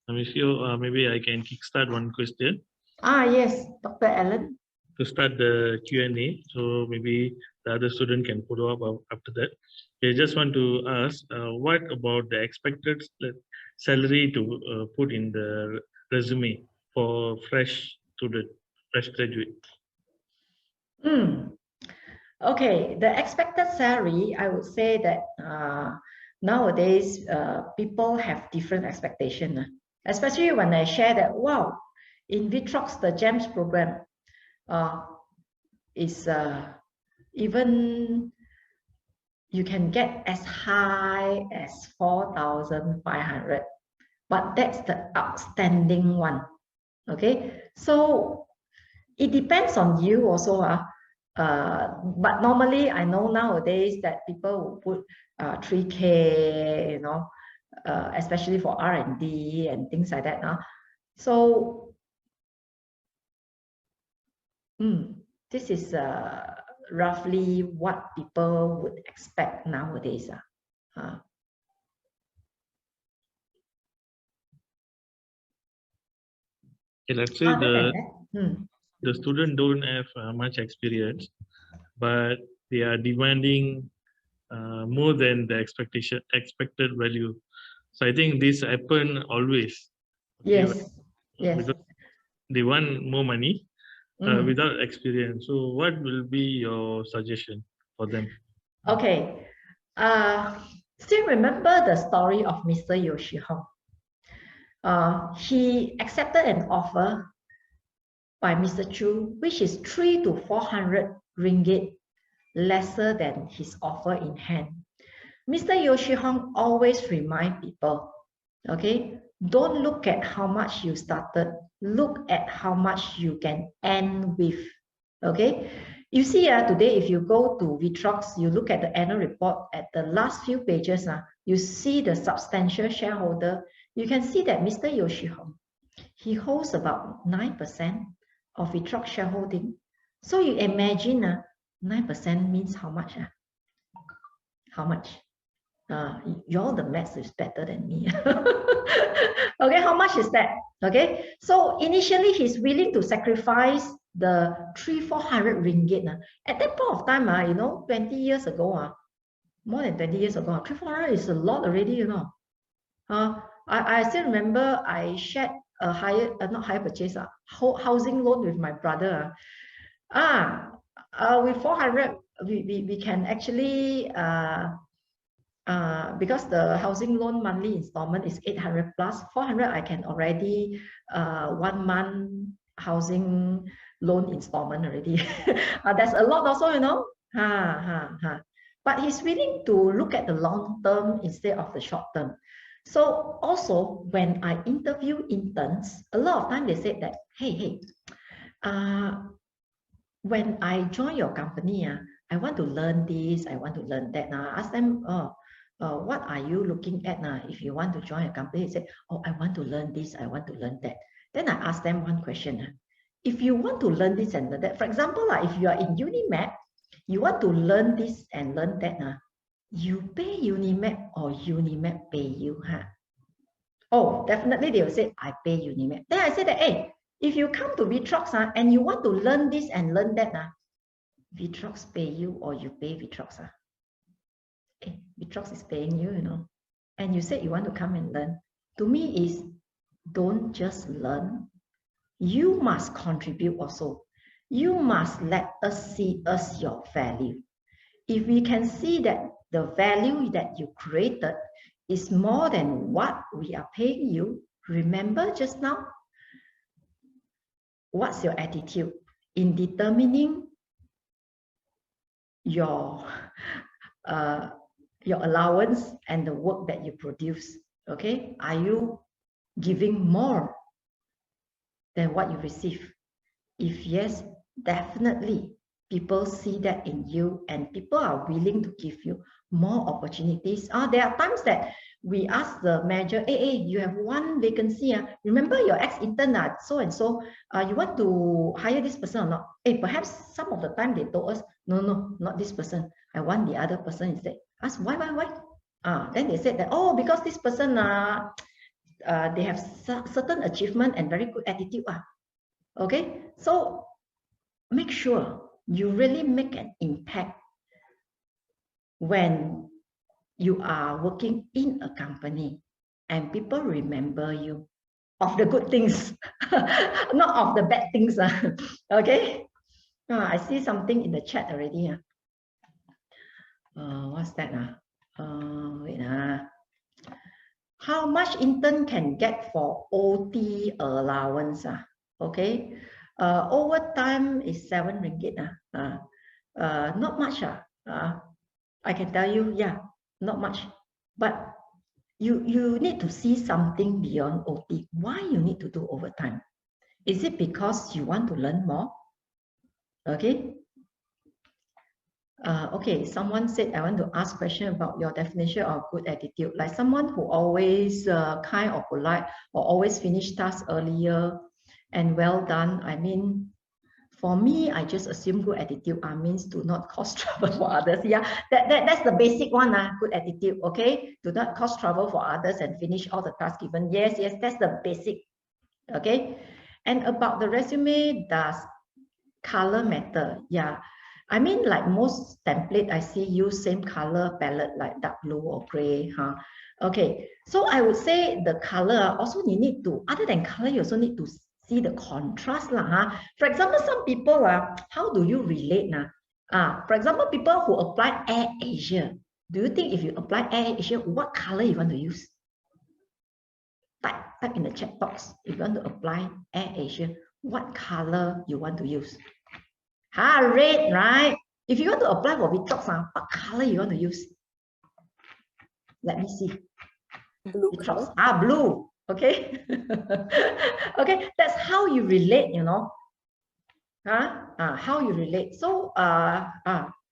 Maybe I can kickstart one question. Yes, Dr. Allen. To start the Q&A, so maybe the other student can follow up after that. I just want to ask, what about the expected salary to put in the resume for fresh student, fresh graduate? Okay, the expected salary, I would say that nowadays people have different expectations, especially when I share that, wow, in ViTrox, the GEMS program is even you can get as high as 4,500, but that's the outstanding one. Okay, so it depends on you also. But normally I know nowadays that people will put 3K, especially for R&D and things like that. So This is roughly what people would expect nowadays. Okay, let's say Other than that, the student don't have much experience, but they are demanding more than the expected value. So I think this happen always. Okay, yes, yes. because they want more money without experience. So what will be your suggestion for them? Okay. Still remember the story of Mr. Yeoh. He accepted an offer by Mr. Chu, which is 300 to 400 ringgit lesser than his offer in hand. Mr. Yeoh always remind people, okay, don't look at how much you started, look at how much you can end with, okay? You see, today, if you go to ViTrox, you look at the annual report at the last few pages, you see the substantial shareholder. You can see that Mr. Yeoh, he holds about 9% of ViTrox shareholding. So you imagine 9% means how much? How much? Y'all, the maths is better than me. Okay, how much is that? Okay, so initially he's willing to sacrifice the 300-400 ringgit. At that point of time, 20 years ago, more than 20 years ago, 300-400 is a lot already, I still remember I shared a not higher purchase, housing loan with my brother. With 400, we can actually, because the housing loan monthly installment is 800 plus 400, I can already 1 month housing loan installment already. That's a lot also, But he's willing to look at the long term instead of the short term. So also when I interview interns, a lot of time they said that, hey, when I join your company, I want to learn this, I want to learn that. I ask them, what are you looking at if you want to join a company? They say, oh, I want to learn this, I want to learn that. Then I ask them one question. If you want to learn this and learn that, for example, if you are in Unimap, you want to learn this and learn that, you pay Unimap or Unimap pay you? Oh, definitely they will say, I pay Unimap. Then I say that, hey, if you come to ViTrox and you want to learn this and learn that, ViTrox pay you or you pay ViTrox? ViTrox is paying you, and you said you want to come and learn. To me is, don't just learn. You must contribute also. You must let us see your value. If we can see that the value that you created is more than what we are paying you, remember just now, what's your attitude in determining your allowance and the work that you produce? Okay, are you giving more than what you receive? If yes, definitely people see that in you and people are willing to give you more opportunities. There are times that we ask the manager, hey, you have one vacancy. Remember your ex-intern, so and so, you want to hire this person or not? Perhaps some of the time they told us, no, not this person. I want the other person instead. Ask why? Then they said that, oh, because this person, they have certain achievement and very good attitude. Okay, so make sure you really make an impact when you are working in a company and people remember you of the good things, not of the bad things. Okay, I see something in the chat already. What's that? Wait. How much intern can get for OT allowance? Okay, overtime is 7 ringgit. Not much. I can tell you, not much. But you need to see something beyond OT. Why you need to do overtime? Is it because you want to learn more? Okay. Okay, someone said, I want to ask question about your definition of good attitude. Like someone who always kind or polite or always finish tasks earlier and well done. I mean, For me, I just assume good attitude means do not cause trouble for others. Yeah, that's the basic one. Good attitude, okay? Do not cause trouble for others and finish all the tasks given. Yes, yes, that's the basic, okay? And about the resume, does color matter? Yeah, I mean, like most template I see use same color palette like dark blue or gray, huh? Okay, so I would say the color also you need to, other than color, you also need to see the contrast lah, huh? For example, some people how do you relate now? For example, people who apply Air Asia, do you think if you apply Air Asia, what color you want to use? Type in the chat box if you want to apply Air Asia, what color you want to use? Red, right? If you want to apply for ViTrox, what color you want to use? Let me see. Blue ViTrox, color. blue. Okay. Okay, that's how you relate, you know. How you relate. So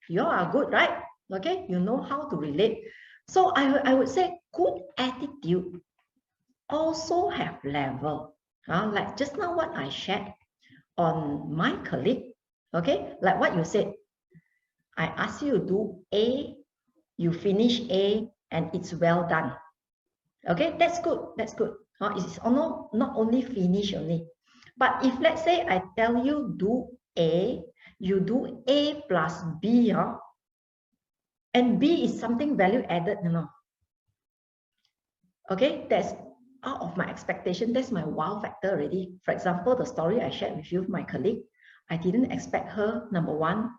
you are good, right? Okay, you know how to relate. So I would say good attitude also have level. Like just now what I shared on my colleague, okay, like what you said, I ask you to do A, you finish A, and it's well done. Okay, that's good. That's good. It's not only finish only, but if let's say I tell you do A, you do A plus B, and B is something value added, you know. Okay, that's out of my expectation. That's my wow factor already. For example, the story I shared with you, my colleague, I didn't expect her, number one,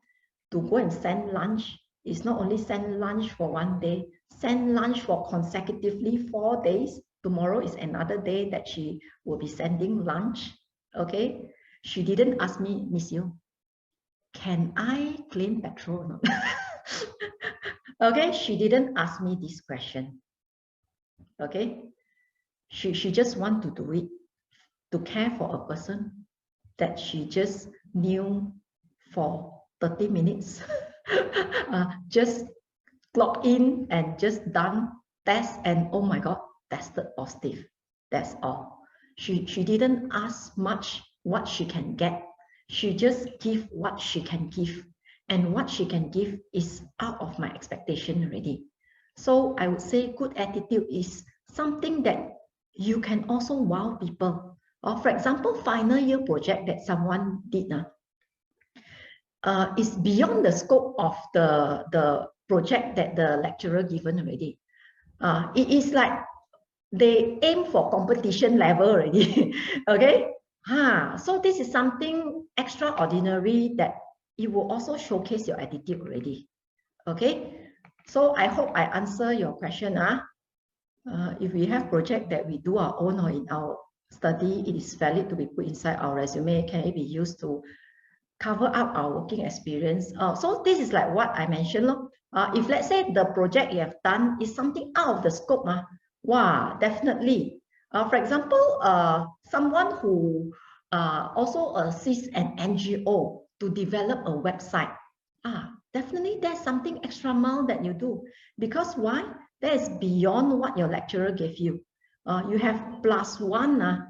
to go and send lunch. It's not only send lunch for one day, send lunch for consecutively 4 days. Tomorrow is another day that she will be sending lunch. Okay, she didn't ask me, Miss Yeoh, can I claim petrol or not? Okay, she didn't ask me this question. Okay, she just want to do it, to care for a person that she just knew for 30 minutes. Just log in and just done test, and oh my God, tested positive. That's all. She didn't ask much what she can get. She just give what she can give, and what she can give is out of my expectation already. So I would say good attitude is something that you can also wow people. Or for example, final year project that someone did is beyond the scope of the project that the lecturer given already. It is like they aim for competition level already. Okay. So this is something extraordinary that it will also showcase your attitude already. Okay. So I hope I answer your question. If we have project that we do our own or in our study, it is valid to be put inside our resume. Can it be used to cover up our working experience? So this is like what I mentioned. If let's say the project you have done is something out of the scope, wow, definitely. For example, someone who also assists an NGO to develop a website, definitely there's something extra mile that you do. Because why? That is beyond what your lecturer gave you. You have +1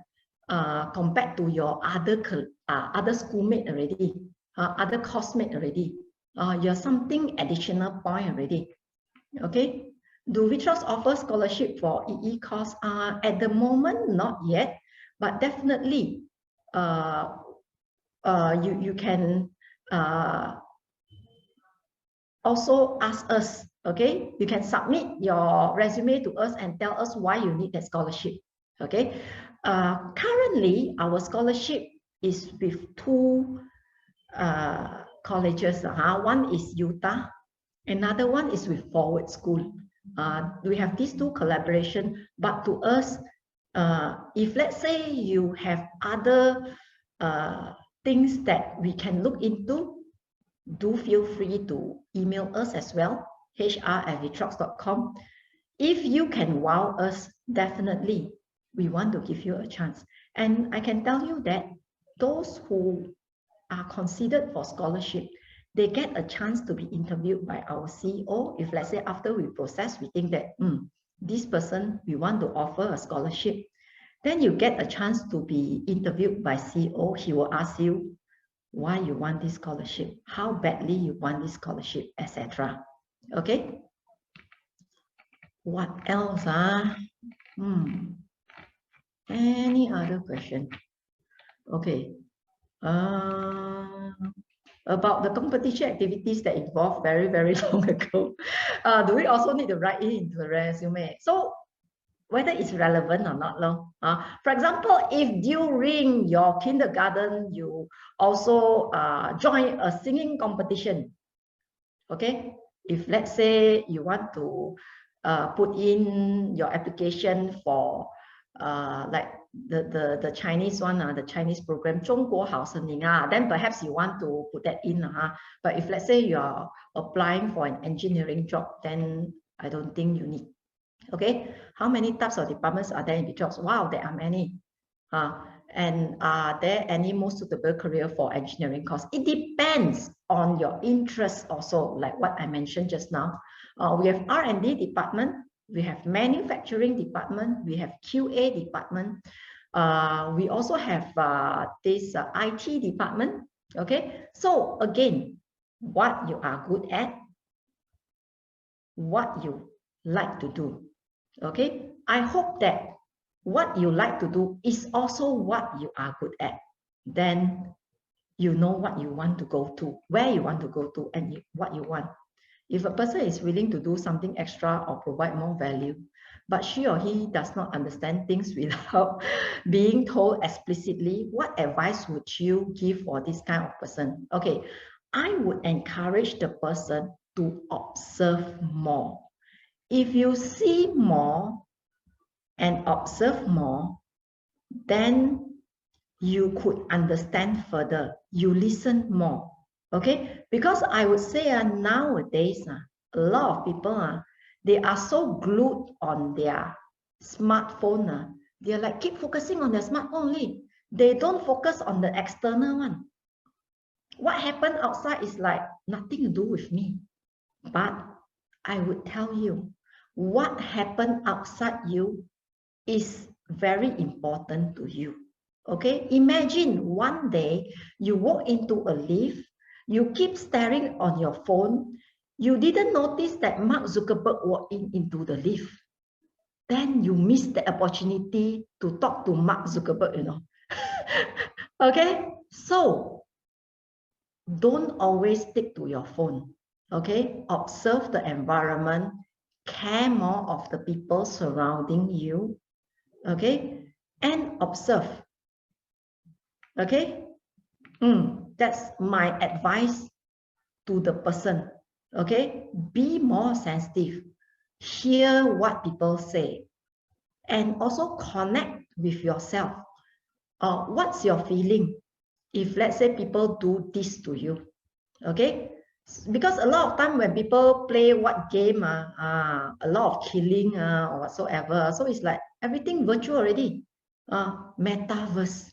compared to your other schoolmate already, other coursemate already. You're something additional point already. Okay. Do ViTrox offer scholarship for EE course? At the moment, not yet, but definitely you can also ask us. Okay, you can submit your resume to us and tell us why you need that scholarship. Okay, currently our scholarship is with 2 colleges. One is Utah, another one is with Forward School. We have these 2 collaboration, but to us, if let's say you have other things that we can look into, do feel free to email us as well, hr@vitrox.com. If you can wow us, definitely we want to give you a chance. And I can tell you that those who are considered for scholarship, they get a chance to be interviewed by our CEO. If let's say after we process, we think that this person we want to offer a scholarship, then you get a chance to be interviewed by CEO. He will ask you, why you want this scholarship, how badly you want this scholarship, etc. Okay. What else? Any other question? Okay. About the competition activities that involved very, very long ago. Do we also need to write it into the resume? So whether it's relevant or not. For example, if during your kindergarten, you also join a singing competition, okay? If let's say you want to put in your application for like the Chinese one, the Chinese program, 中国好声音, then perhaps you want to put that in. But if let's say you are applying for an engineering job, then I don't think you need. Okay, how many types of departments are there in ViTrox? Wow, there are many. And are there any more suitable career for engineering course? It depends on your interest also, like what I mentioned just now. We have R&D department, we have manufacturing department, we have QA department. We also have this IT department. Okay, so again, what you are good at, what you like to do. Okay, I hope that what you like to do is also what you are good at. Then you know what you want to go to, where you want to go to, and what you want. If a person is willing to do something extra or provide more value, but she or he does not understand things without being told explicitly, what advice would you give for this kind of person? Okay, I would encourage the person to observe more. If you see more and observe more, then you could understand further. You listen more. Okay, because I would say nowadays, a lot of people, they are so glued on their smartphone. They're like keep focusing on their smartphone only. They don't focus on the external one. What happened outside is like nothing to do with me. But I would tell you, what happened outside you is very important to you. Okay, imagine one day you walk into a lift, you keep staring on your phone, you didn't notice that Mark Zuckerberg walked into the lift. Then you miss the opportunity to talk to Mark Zuckerberg, you know. Okay, so don't always stick to your phone. Okay, observe the environment, care more of the people surrounding you. Okay, and observe. Okay, that's my advice to the person. Okay, be more sensitive, hear what people say, and also connect with yourself. What's your feeling if let's say people do this to you? Okay, because a lot of time when people play what game, a lot of killing or whatsoever, so it's like everything virtual already. Metaverse.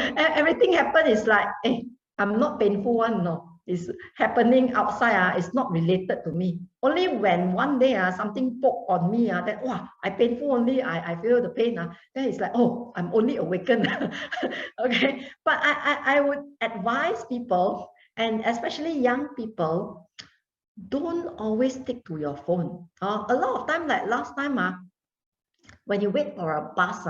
Everything happen is like, hey, I'm not painful one, no. It's happening outside, it's not related to me. Only when one day something poke on me, that wow, I painful only, I feel the pain. Then it's like, oh, I'm only awakened. Okay, but I would advise people, and especially young people, don't always stick to your phone. A lot of time, like last time, when you wait for a bus,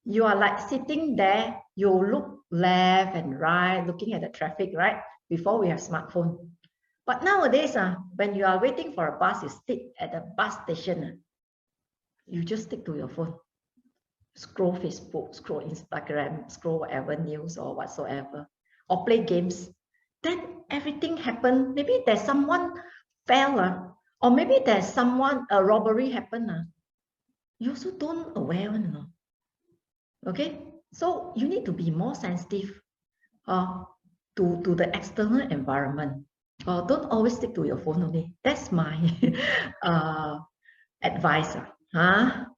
you are like sitting there, you look left and right, looking at the traffic, right? Before we have smartphone. But nowadays, when you are waiting for a bus, you sit at the bus station, you just stick to your phone. Scroll Facebook, scroll Instagram, scroll whatever news or whatsoever, or play games. Then everything happened. Maybe there's someone fell, or maybe there's someone, a robbery happened. You also don't aware, you know. Okay, so you need to be more sensitive to the external environment. Don't always stick to your phone only. That's my advice.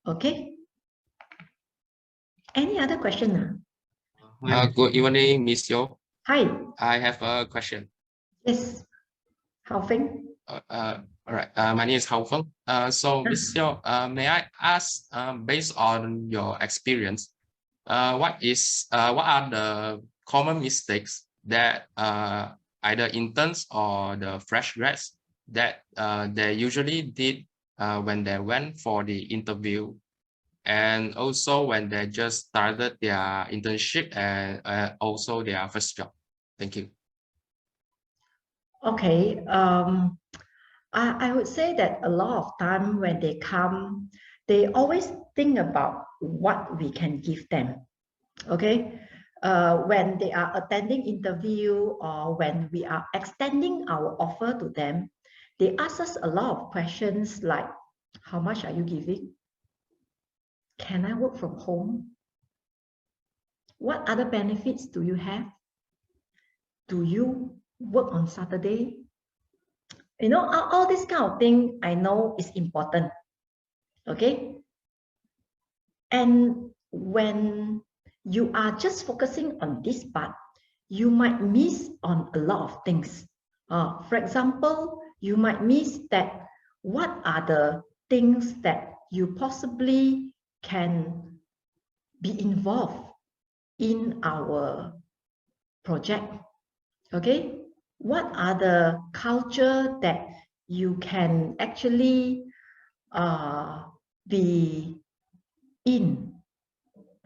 Okay. Any other question? Good evening, Miss Yeoh. Hi. I have a question. Yes. Hao Feng. All right. My name is Hao Feng. So, Miss Yeoh, may I ask, based on your experience, what are the common mistakes that either interns or the fresh grads that they usually did when they went for the interview, and also when they just started their internship and also their first job? Thank you. Okay, I would say that a lot of time when they come, they always think about what we can give them. Okay, when they are attending interview or when we are extending our offer to them, they ask us a lot of questions like, how much are you giving? Can I work from home? What other benefits do you have? Do you work on Saturday? You know, all this kind of thing I know is important. Okay. And when you are just focusing on this part, you might miss on a lot of things. For example, you might miss that what are the things that you possibly can be involved in our project. Okay, what are the culture that you can actually be in,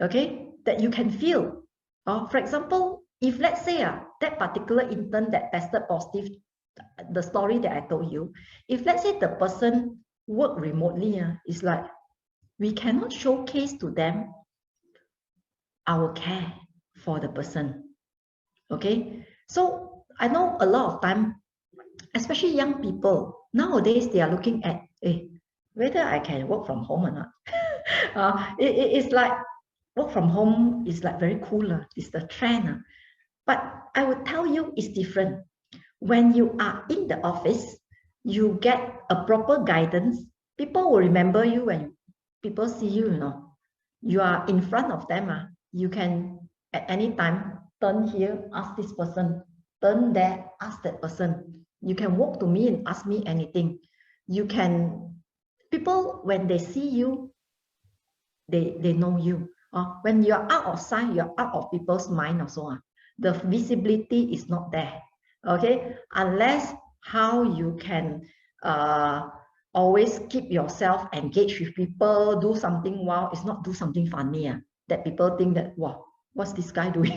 okay, that you can feel. For example, if let's say that particular intern that tested positive, the story that I told you, if let's say the person work remotely, it's like we cannot showcase to them our care for the person. Okay, so I know a lot of time, especially young people nowadays, they are looking at whether I can work from home or not. It's like work from home is like very cool. It's the trend. But I would tell you it's different. When you are in the office, you get a proper guidance. People will remember you when people see you, you know. You are in front of them. You can at any time turn here, ask this person, turn there, ask that person. You can walk to me and ask me anything. You can, people, when they see you, they know you. When you're out of sight, you're out of people's mind also. The visibility is not there. Okay, unless how you can always keep yourself engaged with people, do something wow, it's not do something funny that people think that, wow, what's this guy doing?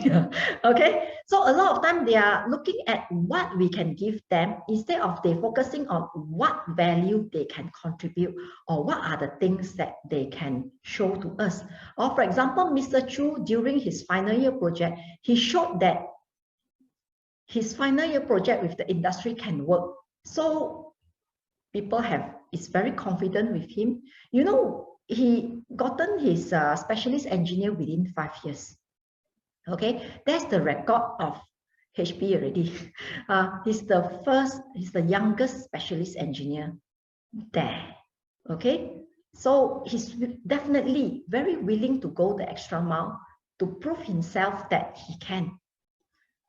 Okay, so a lot of time they are looking at what we can give them instead of they focusing on what value they can contribute or what are the things that they can show to us. Or for example, Mr. Chu, during his final year project, he showed that his final year project with the industry can work. So people is very confident with him. You know, he gotten his specialist engineer within 5 years. Okay, that's the record of HP already. He's the youngest specialist engineer there. Okay, so he's definitely very willing to go the extra mile to prove himself that he can.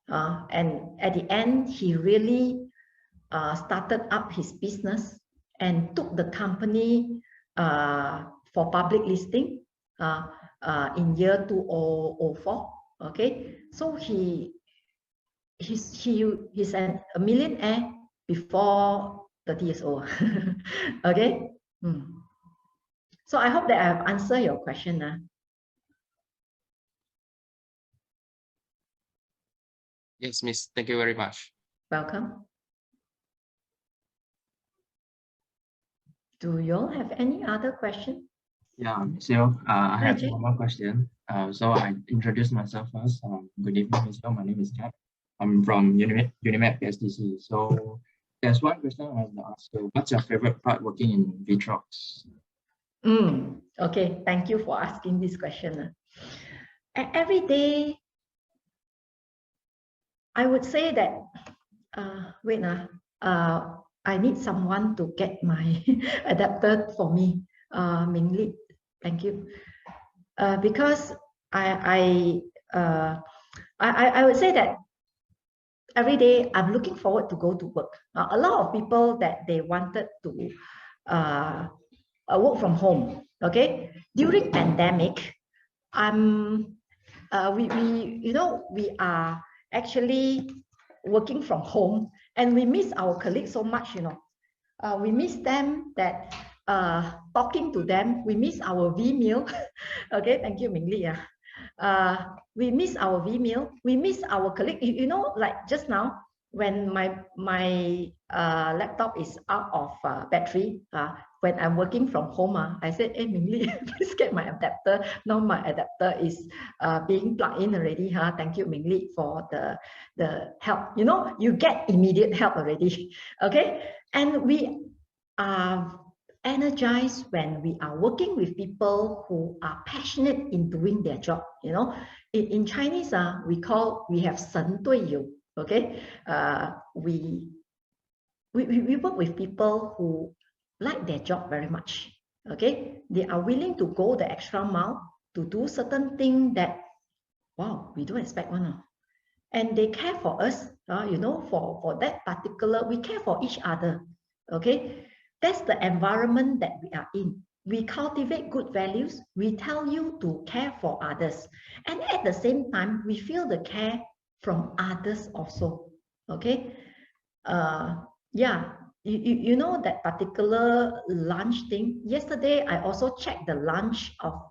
And at the end, he really started up his business and took the company for public listing in year 2004. Okay, so he's a millionaire before 30 years old. Okay. So I hope that I have answered your question. Yes, Miss. Thank you very much. Welcome. Do you all have any other question? Yeah, so I have Jay. one more question. So I introduce myself first. Good evening, Ms. Yeoh. My name is Jack. I'm from Unimed PSDC. So there's one question I want to ask you. What's your favorite part working in ViTrox? Okay, thank you for asking this question. Every day, I would say that, I need someone to get my adapter for me, Ming-Li. Thank you. Because I would say that every day I'm looking forward to go to work. A lot of people that they wanted to work from home. Okay, during pandemic, we are actually working from home, and we miss our colleagues so much, you know. We miss them, that talking to them. We miss our V meal. Okay, thank you, Ming Li. We miss our V meal. We miss our colleague. You know, like just now, when my laptop is out of battery, when I'm working from home, I said, "Hey, Ming Li, please get my adapter." Now my adapter is being plugged in already. Thank you, Ming Li, for the help. You know, you get immediate help already. Okay, and we are energized when we are working with people who are passionate in doing their job. You know, in Chinese, we have 神队友. Okay, we work with people who like their job very much. Okay, they are willing to go the extra mile to do certain things that, wow, we don't expect one. And they care for us, you know, for that particular, we care for each other. Okay, that's the environment that we are in. We cultivate good values. We tell you to care for others. And at the same time, we feel the care from others also. Okay, yeah, you know that particular lunch thing. Yesterday, I also checked the lunch of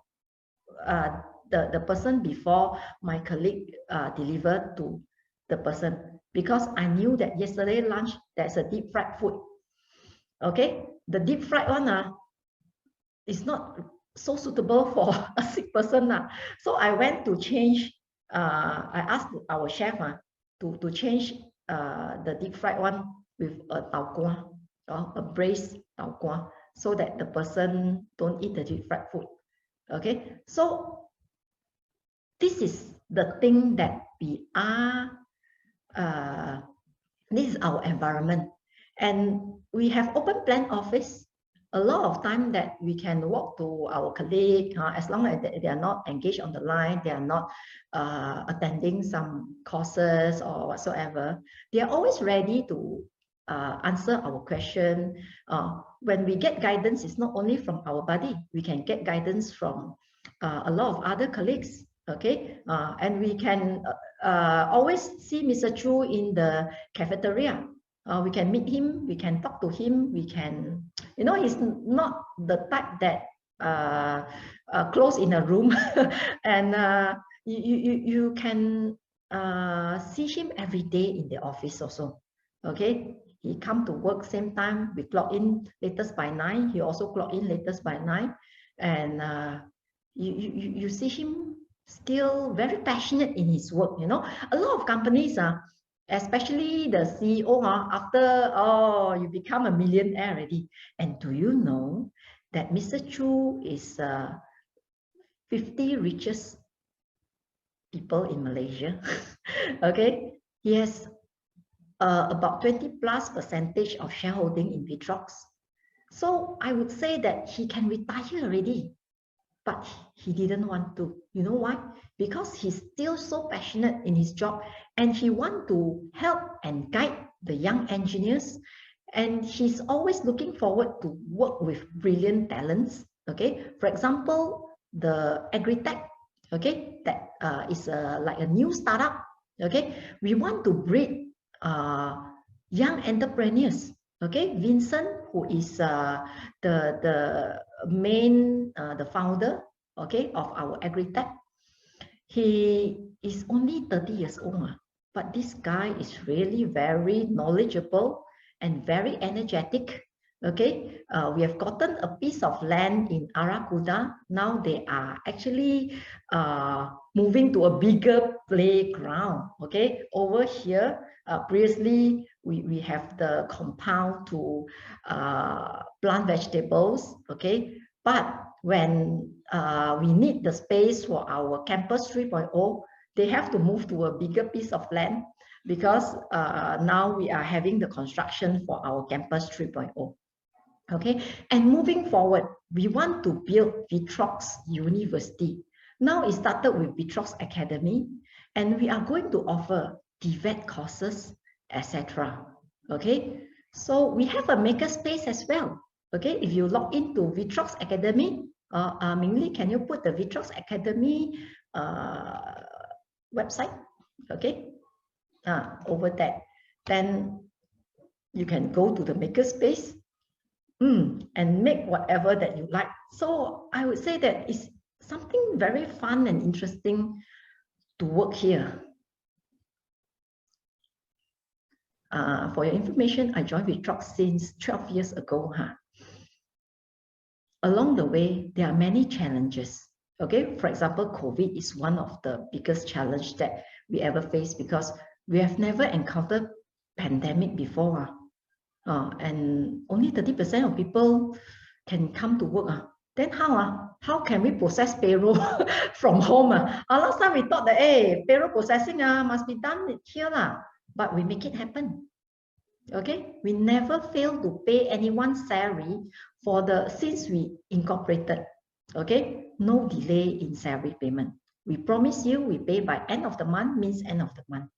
the person before my colleague delivered to the person, because I knew that yesterday lunch there's a deep fried food. Okay, the deep fried one is not so suitable for a sick person. So I went to change. I asked our chef to change the deep fried one with a tau gua, a braised tau gua, so that the person don't eat the deep fried food. Okay, so this is the thing that we are. This is our environment, and we have open plan office. A lot of time that we can walk to our colleague, as long as they are not engaged on the line, they are not attending some courses or whatsoever. They are always ready to answer our question. When we get guidance, it's not only from our buddy. We can get guidance from a lot of other colleagues. Okay, and we can always see Mr. Chu in the cafeteria. We can meet him, we can talk to him, we can, you know, he's not the type that close in a room and you can see him every day in the office also. Okay, he come to work same time, we clock in latest by 9, he also clock in latest by 9, and you see him still very passionate in his work. You know, a lot of companies especially the CEO, after you become a millionaire already. And do you know that Mr. Chu is 50 richest people in Malaysia? Okay, he has about 20+% of shareholding in ViTrox. So I would say that he can retire already, but he didn't want to. You know why? Because he's still so passionate in his job, and he wants to help and guide the young engineers, and he's always looking forward to work with brilliant talents. Okay, for example, the agri-tech, okay, that is like a new startup. Okay, we want to breed young entrepreneurs. Okay, Vincent, who is the main, the founder, okay, of our agri-tech, he is only 30 years old, but this guy is really very knowledgeable and very energetic. Okay, we have gotten a piece of land in Arakuda. Now they are actually moving to a bigger playground. Okay, over here, previously we have the compound to plant vegetables. Okay, but when we need the space for our campus 3.0, they have to move to a bigger piece of land, because now we are having the construction for our campus 3.0. Okay, and moving forward, we want to build ViTrox University. Now it started with ViTrox Academy, and we are going to offer DVET courses, etc. Okay, so we have a makerspace as well. Okay, if you log into ViTrox Academy, Ming Li, can you put the ViTrox Academy website? Okay, over that. Then you can go to the makerspace and make whatever that you like. So I would say that it's something very fun and interesting to work here. For your information, I joined ViTrox since 12 years ago. Along the way, there are many challenges. Okay, for example, COVID is one of the biggest challenge that we ever face because we have never encountered pandemic before. And only 30% of people can come to work. Then how can we process payroll from home? Last time we thought that payroll processing must be done here, but we make it happen. Okay, we never fail to pay anyone's salary since we incorporated. Okay, no delay in salary payment. We promise you we pay by end of the month, means end of the month.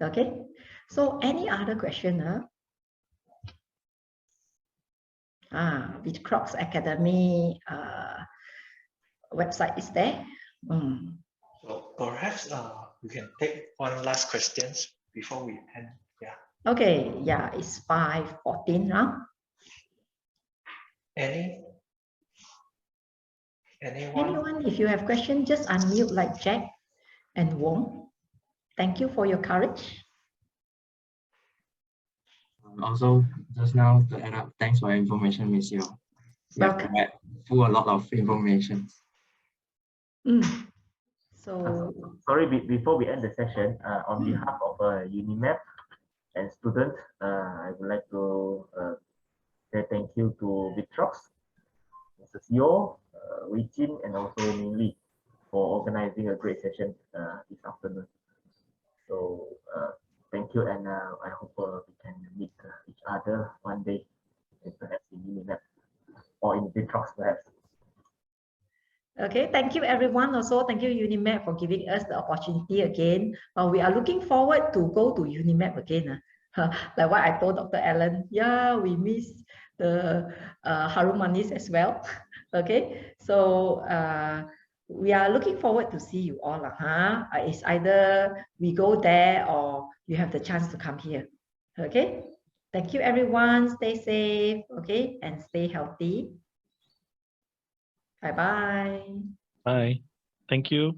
Okay, so any other question? ViTrox Academy website is there. So perhaps we can take one last question before we end. Yeah. Okay, yeah, it's 5:14 now. Anyone, if you have questions, just unmute like Jack and Wong. Thank you for your courage. Also, just now to add up, thanks for your information, Miss Yeoh. Welcome. Full a lot of information. So Sorry, before we end the session, on behalf of UNIMAP and students, I would like to say thank you to ViTrox, Mrs. Yeoh, Wei Jin, and also Min Li for organizing a great session this afternoon. So thank you, and I hope we can meet each other one day, perhaps in UNIMAP or in ViTrox perhaps. okay, thank you everyone. Also, thank you UNIMAP for giving us the opportunity again. We are looking forward to go to UNIMAP again. Like what I told Dr. Allen, yeah, we miss the Harum Manis as well. Okay, so we are looking forward to see you all. It's either we go there or you have the chance to come here. Okay, thank you everyone. Stay safe, okay, and stay healthy. Bye-bye. Bye. Thank you.